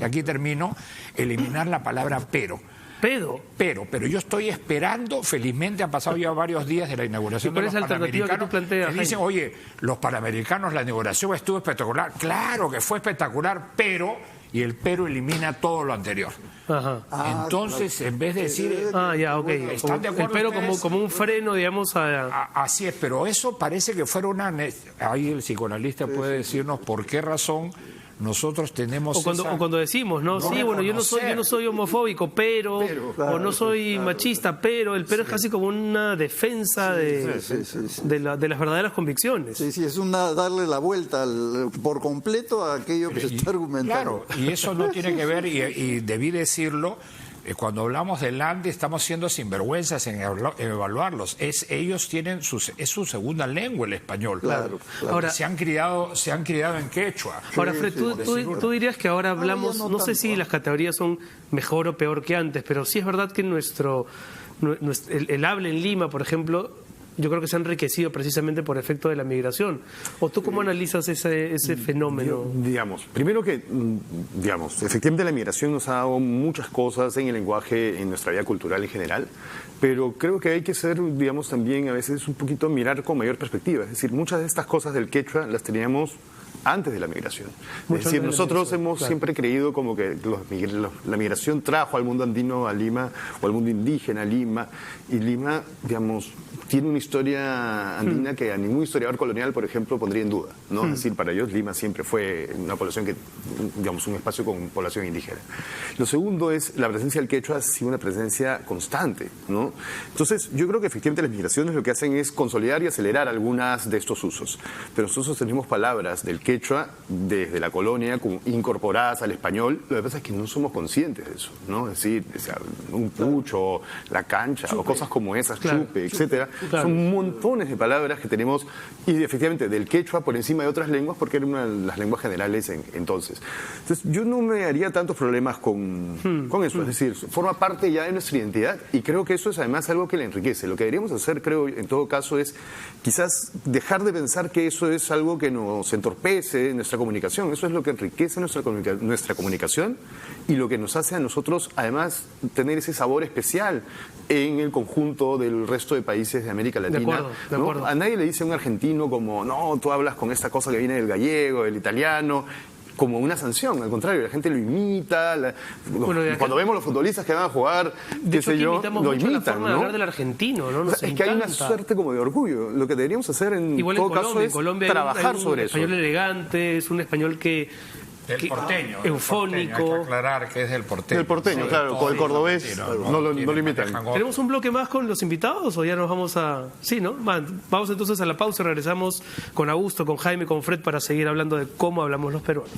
aquí termino, eliminar la palabra pero. Pero yo estoy esperando, felizmente han pasado ya varios días de la inauguración de los Panamericanos, que dicen, oye, los Panamericanos, la inauguración estuvo espectacular. Claro que fue espectacular, pero, y el pero elimina todo lo anterior. Entonces, en vez de decir... ¿están de acuerdo? El pero como un freno, digamos, así es, pero eso parece que fuera una... Ahí el psicoanalista puede decirnos por qué razón nosotros tenemos o cuando decimos, ¿no? Sí, bueno, yo no soy homofóbico, pero o no soy machista, pero el pero es casi como una defensa de las verdaderas convicciones. Sí, es darle la vuelta por completo a aquello que se está argumentando. Claro, y eso no tiene que ver, y debí decirlo, cuando hablamos del ANDE estamos siendo sinvergüenzas en evaluarlos. Ellos tienen es su segunda lengua el español. Claro. Ahora se han criado en quechua. Ahora, Fred, tú dirías que ahora hablamos, no sé si las categorías son mejor o peor que antes, pero sí es verdad que el habla en Lima, por ejemplo, yo creo que se ha enriquecido precisamente por efecto de la migración. ¿O tú cómo analizas ese fenómeno? Primero que, efectivamente la migración nos ha dado muchas cosas en el lenguaje, en nuestra vida cultural en general, pero creo que hay que ser, también a veces un poquito mirar con mayor perspectiva. Es decir, muchas de estas cosas del quechua las teníamos antes de la migración. Es decir, nosotros hemos siempre creído como que la migración trajo al mundo andino a Lima, o al mundo indígena a Lima, y Lima, tiene una historia andina que a ningún historiador colonial, por ejemplo, pondría en duda, ¿no? Es decir, para ellos Lima siempre fue una población un espacio con población indígena. Lo segundo es, la presencia del quechua ha sido una presencia constante, ¿no? Entonces, yo creo que efectivamente las migraciones lo que hacen es consolidar y acelerar algunas de estos usos. Pero nosotros tenemos palabras del quechua desde la colonia incorporadas al español. Lo que pasa es que no somos conscientes de eso, ¿no? Es decir, un pucho, la cancha, chupe, o cosas como esas, chupe, etcétera. Claro. Son montones de palabras que tenemos, y efectivamente del quechua por encima de otras lenguas, porque era una de las lenguas generales entonces. Entonces, yo no me haría tantos problemas con eso. Es decir, forma parte ya de nuestra identidad, y creo que eso es además algo que la enriquece. Lo que deberíamos hacer, creo, en todo caso, es quizás dejar de pensar que eso es algo que nos entorpece en nuestra comunicación. Eso es lo que enriquece nuestra comunicación, y lo que nos hace a nosotros, además, tener ese sabor especial en el conjunto del resto de países de América Latina. De acuerdo. A nadie le dice a un argentino como, no, tú hablas con esta cosa que viene del gallego, del italiano, como una sanción. Al contrario, la gente lo imita. Cuando vemos los futbolistas que van a jugar, lo imitan, la forma de hablar del argentino, ¿no? Es que hay una suerte como de orgullo. Lo que deberíamos hacer en todo caso es trabajar sobre eso. Es un español elegante, es un español del porteño. Eufónico. Hay que aclarar que es del porteño. Del porteño, claro. Con el cordobés no lo imitan. ¿Tenemos un bloque más con los invitados o ya nos vamos a...? Sí, ¿no? Vamos entonces a la pausa y regresamos con Augusto, con Jaime, con Fred para seguir hablando de cómo hablamos los peruanos.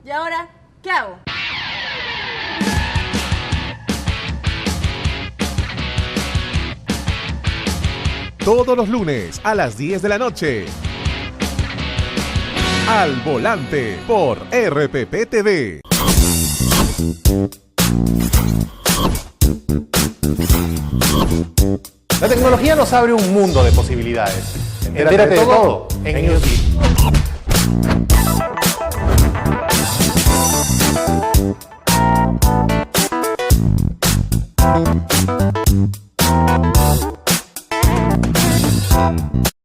¿Y ahora qué hago? Todos los lunes a las 10 de la noche. Al Volante por RPP TV. La tecnología nos abre un mundo de posibilidades. Entérate de todo en Newsbeat.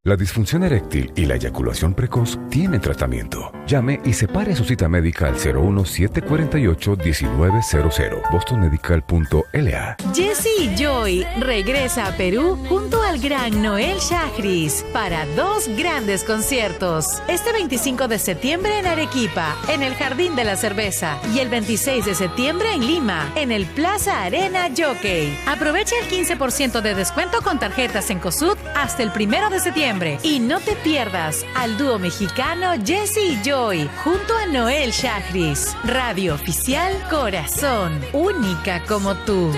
La disfunción eréctil y la eyaculación precoz tienen tratamiento. Llame y separe su cita médica al 01748-1900, bostonmedical.la. Jesse y Joy regresa a Perú junto al gran Noel Shahriz para 2 grandes conciertos. Este 25 de septiembre en Arequipa, en el Jardín de la Cerveza, y el 26 de septiembre en Lima, en el Plaza Arena Jockey. Aprovecha el 15% de descuento con tarjetas en COSUD hasta el 1 de septiembre. Y no te pierdas al dúo mexicano Jesse y Joy junto a Noel Shahriz. Radio oficial Corazón, única como tú.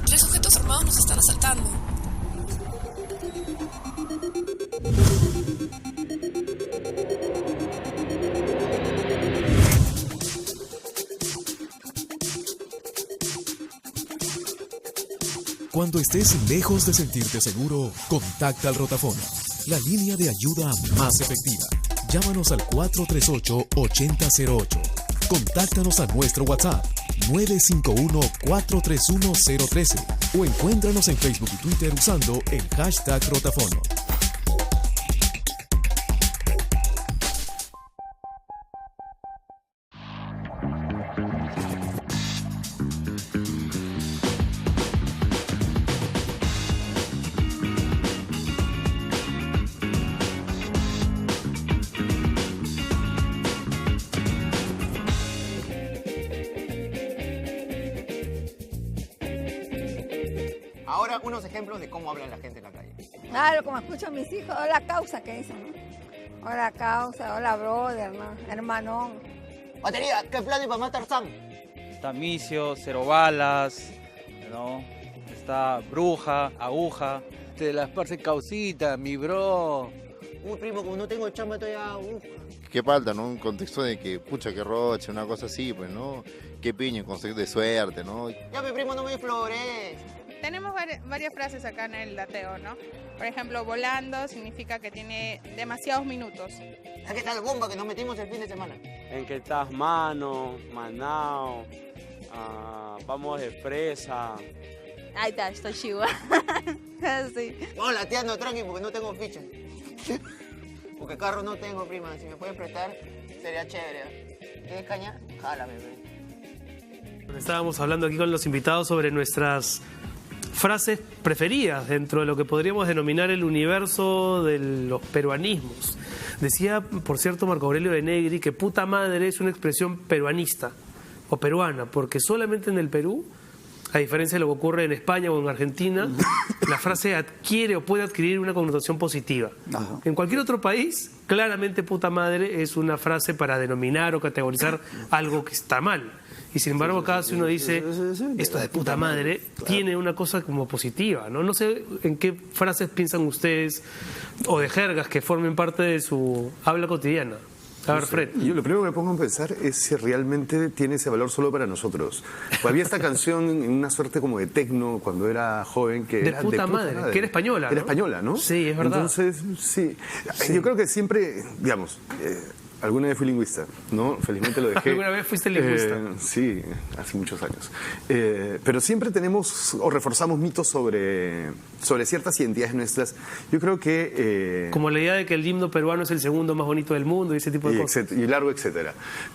3 sujetos armados nos están asaltando. Cuando estés lejos de sentirte seguro, contacta al Rotafono, la línea de ayuda más efectiva. Llámanos al 438-8008. Contáctanos a nuestro WhatsApp 951-431-013 o encuéntranos en Facebook y Twitter usando el hashtag Rotafono. Ahora unos ejemplos de cómo habla la gente en la calle. Claro, como escucho a mis hijos, hola causa, que dicen, ¿no? Hola causa, hola brother, ¿no? Hermanón. Batería, ¿qué plan para matar Tarzán? Tamicio, Cero Balas, ¿no? Está Bruja, Aguja. Te las parce causita, mi bro. Uy, primo, como no tengo chamba todavía, ¿Qué falta, no? Un contexto de que, pucha, que roche, una cosa así, pues, ¿no? Qué piña, un contexto de suerte, ¿no? Ya, mi primo, no me flores. Tenemos varias frases acá en el dateo, ¿no? Por ejemplo, volando significa que tiene demasiados minutos. ¿A qué tal bomba que nos metimos el fin de semana? En que estás mano, manao, vamos de fresa. Ahí está, estoy chiva. Sí. Hola, teando tranqui porque no tengo fichas. Porque carro no tengo, prima. Si me pueden prestar, sería chévere. ¿Tienes caña? Jálame, prima. Estábamos hablando aquí con los invitados sobre nuestras frases preferidas dentro de lo que podríamos denominar el universo de los peruanismos. Decía, por cierto, Marco Aurelio de Negri que puta madre es una expresión peruanista o peruana, porque solamente en el Perú, a diferencia de lo que ocurre en España o en Argentina, la frase adquiere o puede adquirir una connotación positiva. Ajá. En cualquier otro país, claramente puta madre es una frase para denominar o categorizar algo que está mal. Y sin embargo, cada vez uno dice, esto de puta madre, tiene una cosa como positiva, ¿no? No sé en qué frases piensan ustedes, o de jergas que formen parte de su habla cotidiana. A ver, Fred. Yo lo primero que me pongo a pensar es si realmente tiene ese valor solo para nosotros. Pues había esta canción en una suerte como de tecno cuando era joven que era puta madre, que era española, ¿no? Era española, ¿no? Sí, es verdad. Entonces, sí. Yo creo que siempre, digamos... alguna vez fui lingüista, ¿no? Felizmente lo dejé. ¿Alguna vez fuiste lingüista? Sí, hace muchos años. Pero siempre tenemos o reforzamos mitos sobre ciertas identidades nuestras. Yo creo que... como la idea de que el himno peruano es el segundo más bonito del mundo y ese tipo de cosas. Y largo, etcétera.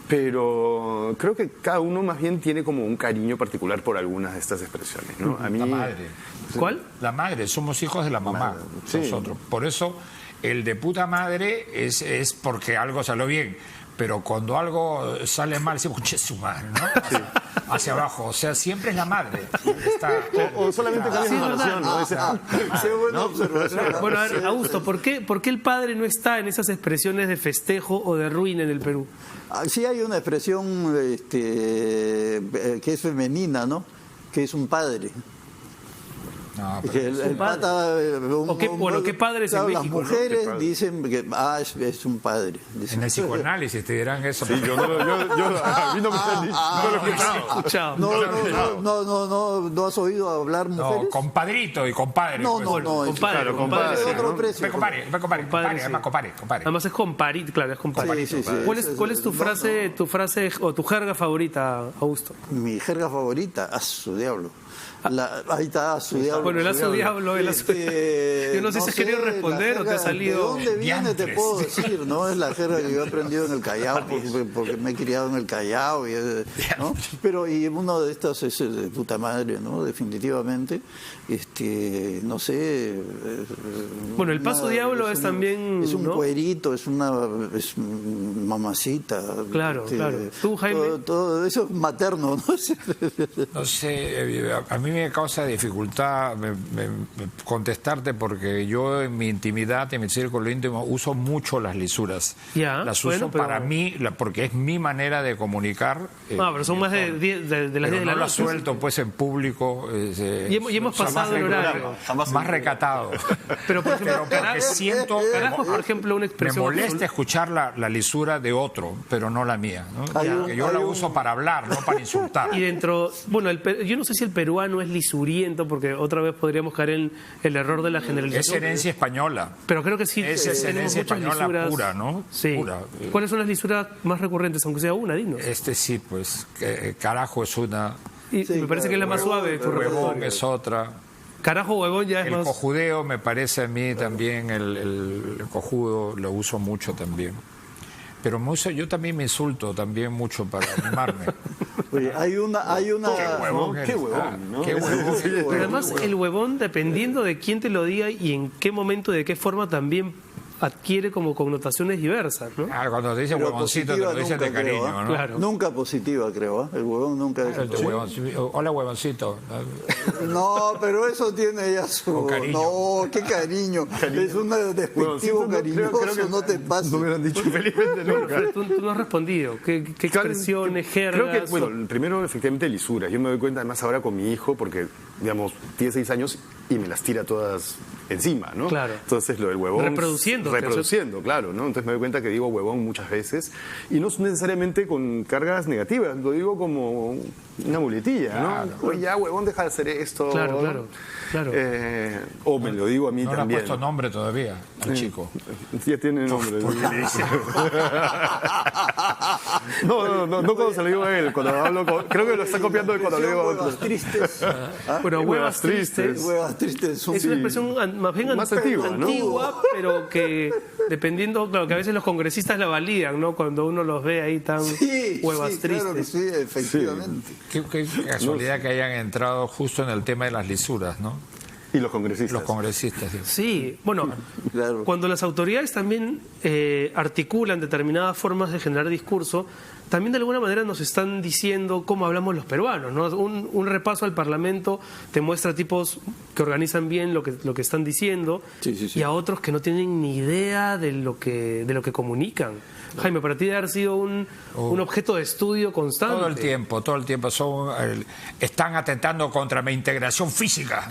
Pero creo que cada uno más bien tiene como un cariño particular por algunas de estas expresiones, ¿no? A mí, la madre. ¿Cuál? La madre, somos hijos de la mamá, nosotros. Por eso... El de puta madre es porque algo salió bien, pero cuando algo sale mal, decimos, che, su madre, ¿no? Hacia abajo, o sea, siempre es la madre. O solamente cambia la narración, ¿no? Bueno, a ver, Augusto, ¿por qué el padre no está en esas expresiones de festejo o de ruina en el Perú? Sí hay una expresión que es femenina, ¿no? Que es un padre. No, que el pata, ¿qué padre es en México? Las mujeres dicen que es un padre. Dicen. En el psicoanálisis te dirán eso. Sí, yo a mí no me han dicho, no lo he escuchado. No has oído hablar mujeres. No, compadrito y compadre. Compadre. Además es compadre, claro, es compadre. Sí. ¿Cuál es tu frase o tu jerga favorita, Augusto? Mi jerga favorita, a su diablo. Ahí está, a su diablo. Bueno, el a su diablo, yo no sé si has querido responder o te ha salido. ¿De dónde viene? Te puedo decir, ¿no? Es la jerga que yo he aprendido en el Callao, porque me he criado en el Callao, ¿no? Pero y uno de estos es de puta madre, ¿no? Definitivamente. No sé. Bueno, el paso diablo es también. Es un cuerito, es mamacita. Claro. ¿Tú, Jaime? Todo eso es materno, ¿no? No sé, a mí me causa dificultad contestarte porque yo en mi intimidad, en mi círculo íntimo, uso mucho las lisuras. Las uso para mí, porque es mi manera de comunicar. Pero son más de las 10 de la noche. No las suelto pues en público. Y hemos pasado el horario. Más recatado. Pero por ejemplo, porque siento, por ejemplo, una expresión. Me molesta escuchar la lisura de otro, pero no la mía, ¿no? Yo la uso para hablar, no para insultar. Y dentro, bueno, yo no sé si el peruano es lisuriento, porque otra vez podríamos caer en el error de la generalización. Es herencia española. Pero creo que sí. Es herencia española pura, ¿no? Sí. Pura. ¿Cuáles son las lisuras más recurrentes, aunque sea una, dinos? Sí, pues, carajo es una. Y me parece que es la más suave de tu Huevón repertorio. es otra. Carajo, huevón ya es el más... cojudeo me parece a mí también, el cojudo lo uso mucho también. Pero yo también me insulto también mucho para animarme. Oye, hay una... Qué huevón, ¿no? Qué huevón, ¿no? Qué huevón. Pero además el huevón, dependiendo de quién te lo diga y en qué momento y de qué forma, también adquiere como connotaciones diversas, ¿no? Cuando te dicen huevoncito, te lo dicen de cariño, creo, ¿no? Claro. Nunca positiva, creo, ¿eh? El huevón nunca es... Hola, huevoncito. No, pero eso tiene ya su... cariño. No, qué cariño. Es un despectivo cariñoso, no te pases. No me lo han dicho felizmente nunca. Tú no has respondido. ¿Qué expresiones, jergas? Creo que, bueno, primero, efectivamente, lisuras. Yo me doy cuenta, además, ahora con mi hijo, porque, digamos, tiene 6 años y me las tira todas encima, ¿no? Claro. Entonces, lo del huevón... Reproduciendo, claro, ¿no? Entonces me doy cuenta que digo huevón muchas veces y no necesariamente con cargas negativas, lo digo como una muletilla, claro. ¿no? Oye, ya, huevón, deja de hacer esto. Claro. O me lo digo a mí no también. No le has puesto nombre todavía al chico. Ya tiene nombre. No cuando se lo digo a él, cuando hablo creo que lo está copiando de cuando le digo a otros. Huevas tristes. Bueno, huevas tristes. Huevas tristes. Es una expresión más bien antigua, ¿no? pero que dependiendo, claro, que a veces los congresistas la validan, ¿no? Cuando uno los ve ahí tan huevas tristes. Claro que sí, efectivamente. Qué casualidad que hayan entrado justo en el tema de las lisuras, ¿no? Y los congresistas. Los congresistas. Sí, bueno, claro. Cuando las autoridades también articulan determinadas formas de generar discurso, también de alguna manera nos están diciendo cómo hablamos los peruanos, ¿no? Un repaso al Parlamento te muestra tipos que organizan bien lo que están diciendo y a otros que no tienen ni idea de lo que comunican. Jaime, para ti debe haber sido un objeto de estudio constante. Todo el tiempo. Están atentando contra mi integración física.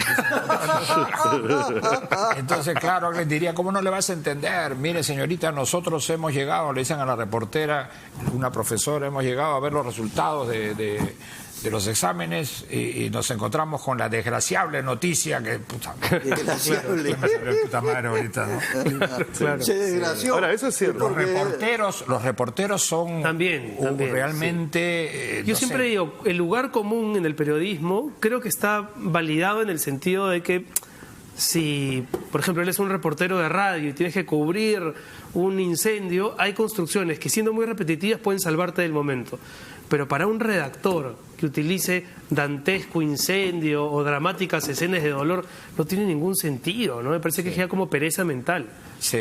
Entonces, claro, les diría, ¿cómo no le vas a entender? Mire, señorita, nosotros hemos llegado, le dicen a la reportera, una profesora, hemos llegado a ver los resultados de los exámenes y nos encontramos con la desgraciable noticia que... Desgraciable. Puta madre ahorita, ¿no? Claro. Se desgració. Ahora, eso es cierto. Los reporteros son también realmente... Yo siempre digo, el lugar común en el periodismo creo que está validado en el sentido de que si, por ejemplo, eres un reportero de radio y tienes que cubrir un incendio, hay construcciones que, siendo muy repetitivas, pueden salvarte del momento. Pero para un redactor que utilice dantesco incendio o dramáticas escenas de dolor, no tiene ningún sentido, ¿no? Me parece que es ya como pereza mental. Sí,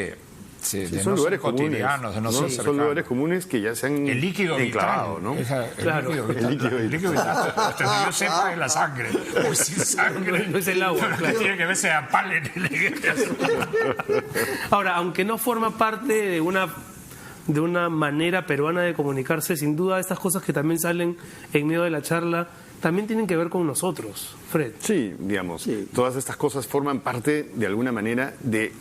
de son no lugares ser cotidianos, de no ser cercanos. Son lugares comunes que ya se han el líquido enclavado, ¿no? Claro. El líquido vital. Hasta que yo sepa es la sangre. Pues sin sangre. No es el agua. Claro. Tiene que verse a pal en el... Ahora, aunque no forma parte de una manera peruana de comunicarse, sin duda estas cosas que también salen en medio de la charla también tienen que ver con nosotros, Fred. Sí, digamos, todas estas cosas forman parte de alguna manera de...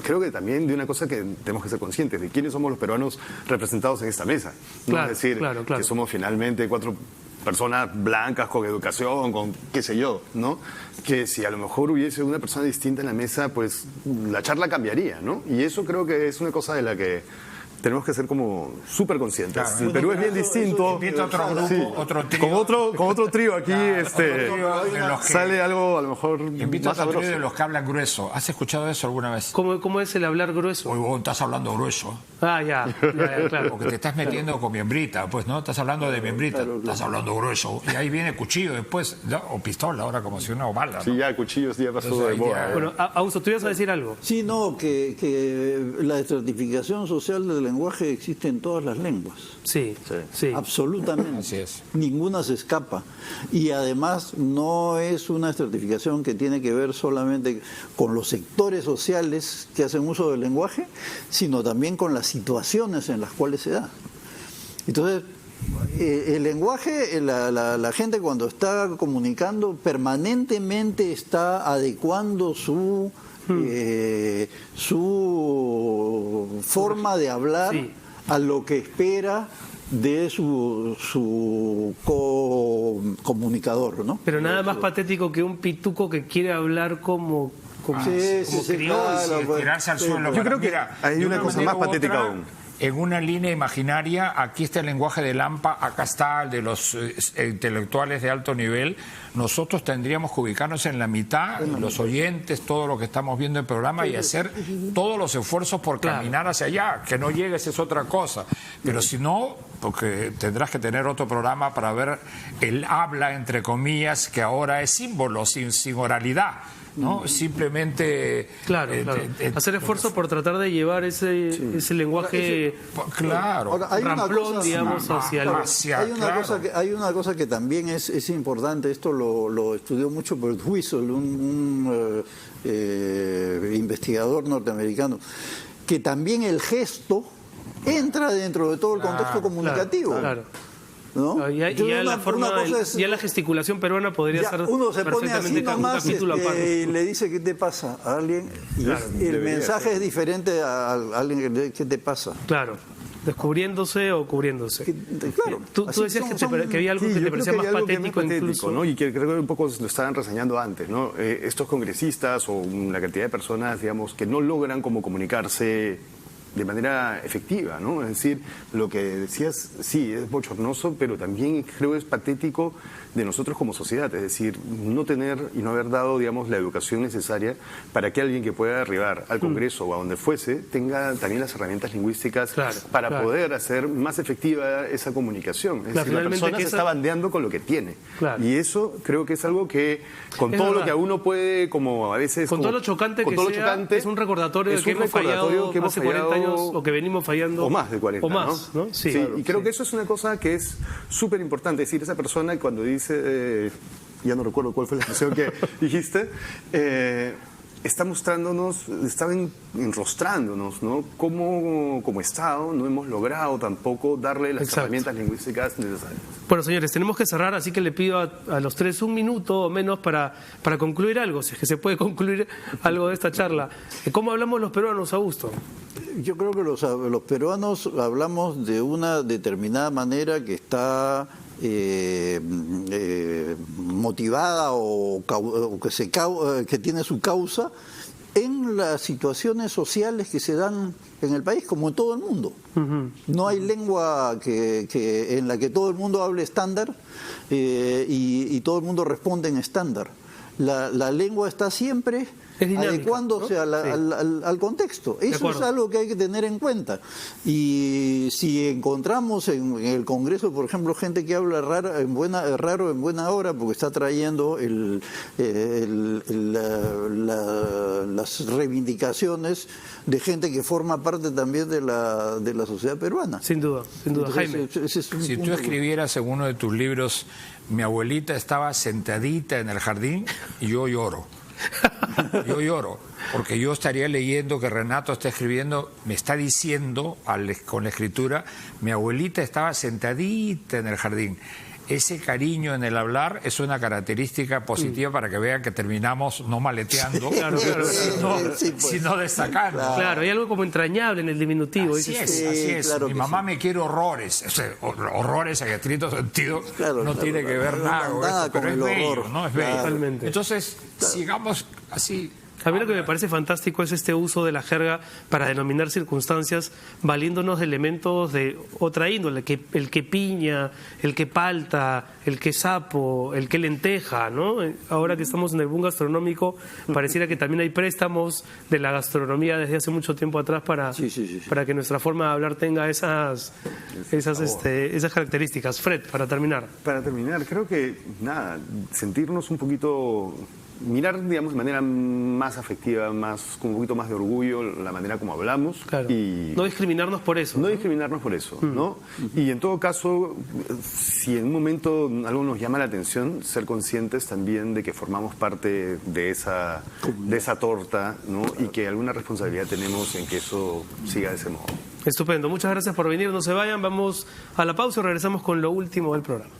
Creo que también de una cosa que tenemos que ser conscientes, de quiénes somos los peruanos representados en esta mesa. ¿No? Claro, es decir, claro. que somos finalmente 4 personas blancas con educación, con qué sé yo, ¿no? Que si a lo mejor hubiese una persona distinta en la mesa, pues la charla cambiaría, ¿no? Y eso creo que es una cosa de la que tenemos que ser como súper conscientes. Claro, el Perú es bien distinto. Invita a otro grupo, otro trío. Con otro trío aquí sale algo a lo mejor invita más a otro trío sabroso. de los que hablan grueso. ¿Has escuchado eso alguna vez? ¿Cómo es el hablar grueso? Hoy vos estás hablando grueso. Ya, claro. Porque te estás metiendo con miembrita, pues, ¿no? Estás hablando de miembrita, estás hablando grueso. Y ahí viene cuchillo después, o pistola, ahora como si una bala, ¿no? Sí, ya cuchillos ya pasó Entonces, de moda. Bueno, Augusto, tú ibas a decir algo. Sí, no, que la estratificación social del lenguaje existe en todas las lenguas. Sí. Absolutamente. Así es. Ninguna se escapa. Y además no es una estratificación que tiene que ver solamente con los sectores sociales que hacen uso del lenguaje, sino también con las situaciones en las cuales se da. Entonces, el lenguaje, la gente cuando está comunicando permanentemente está adecuando su forma de hablar a lo que espera de su comunicador, ¿no? Pero nada más patético que un pituco que quiere hablar como criollo, tirarse al suelo. Yo creo que hay una cosa más patética aún. En una línea imaginaria, aquí está el lenguaje de Lampa, acá está el de los intelectuales de alto nivel. Nosotros tendríamos que ubicarnos en la mitad, los oyentes, todo lo que estamos viendo en el programa, y hacer todos los esfuerzos por caminar hacia allá. Que no llegues es otra cosa. Pero si no, porque tendrás que tener otro programa para ver el habla, entre comillas, que ahora es símbolo, sin oralidad, ¿no? Simplemente hacer esfuerzo por tratar de llevar ese lenguaje ramplón, digamos, hacia hay una cosa que también es importante. Esto lo estudió mucho Bert Wiesel, un investigador norteamericano, que también el gesto entra dentro de todo el contexto comunicativo. ¿No? Ya la gesticulación peruana podría ser uno se pone así nomás y le dice ¿qué te pasa? a alguien y el mensaje es diferente a alguien que ¿qué te pasa? Claro, descubriéndose o cubriéndose. Claro, tú decías que había algo que te parecía más patético incluso, ¿no? Y que creo que un poco lo estaban reseñando antes, ¿no? Estos congresistas o la cantidad de personas, digamos, que no logran como comunicarse de manera efectiva, ¿no? Es decir, lo que decías, sí, es bochornoso, pero también creo que es patético de nosotros como sociedad, es decir, no tener y no haber dado, digamos, la educación necesaria para que alguien que pueda arribar al Congreso o a donde fuese tenga también las herramientas lingüísticas para poder hacer más efectiva esa comunicación. Es decir, la persona se está bandeando con lo que tiene. Y eso creo que es algo que, con todo lo que a uno puede, como a veces... Con todo lo chocante que sea, es un recordatorio de que hemos fallado hace 40 años o que venimos fallando. O más de 40, o más, ¿no? Sí, y creo que eso es una cosa que es súper importante. Es decir, esa persona cuando dice, ya no recuerdo cuál fue la expresión que dijiste, está mostrándonos, está enrostrándonos, ¿no? Como Estado no hemos logrado tampoco darle las herramientas lingüísticas necesarias. Bueno, señores, tenemos que cerrar, así que le pido a los tres un minuto o menos para concluir algo, si es que se puede concluir algo de esta charla. ¿Cómo hablamos los peruanos, Augusto? Yo creo que los peruanos hablamos de una determinada manera que está motivada o que tiene su causa en las situaciones sociales que se dan en el país, como en todo el mundo. No hay lengua en la que todo el mundo hable estándar y todo el mundo responde en estándar. La lengua está siempre adecuándose al contexto. Eso es algo que hay que tener en cuenta. Y si encontramos en el Congreso, por ejemplo, gente que habla raro en buena hora, porque está trayendo las reivindicaciones de gente que forma parte también de la sociedad peruana. Sin duda. Entonces, Jaime, si tú escribieras en uno de tus libros, mi abuelita estaba sentadita en el jardín y yo lloro. Yo lloro, porque yo estaría leyendo que Renato está escribiendo, me está diciendo con la escritura, mi abuelita estaba sentadita en el jardín. Ese cariño en el hablar es una característica positiva para que vean que terminamos no maleteando, sino destacando. Claro, hay algo como entrañable en el diminutivo. Así es. Claro, mi mamá me quiere horrores. O sea, horrores en estricto sentido no tiene que ver nada con esto, pero es bello, ¿no? Es bello. Totalmente. Entonces, sigamos así. A mí lo que me parece fantástico es este uso de la jerga para denominar circunstancias valiéndonos de elementos de otra índole, el que piña, el que palta, el que sapo, el que lenteja, ¿no? Ahora que estamos en el boom gastronómico, pareciera que también hay préstamos de la gastronomía desde hace mucho tiempo atrás para que nuestra forma de hablar tenga esas características. Fred, para terminar. Para terminar, creo que, sentirnos un poquito... Mirar, digamos, de manera más afectiva, con un poquito más de orgullo, la manera como hablamos. Y no discriminarnos por eso. No discriminarnos por eso, ¿no? Y en todo caso, si en un momento algo nos llama la atención, ser conscientes también de que formamos parte de esa torta, ¿no? Y que alguna responsabilidad tenemos en que eso siga de ese modo. Estupendo. Muchas gracias por venir. No se vayan. Vamos a la pausa y regresamos con lo último del programa.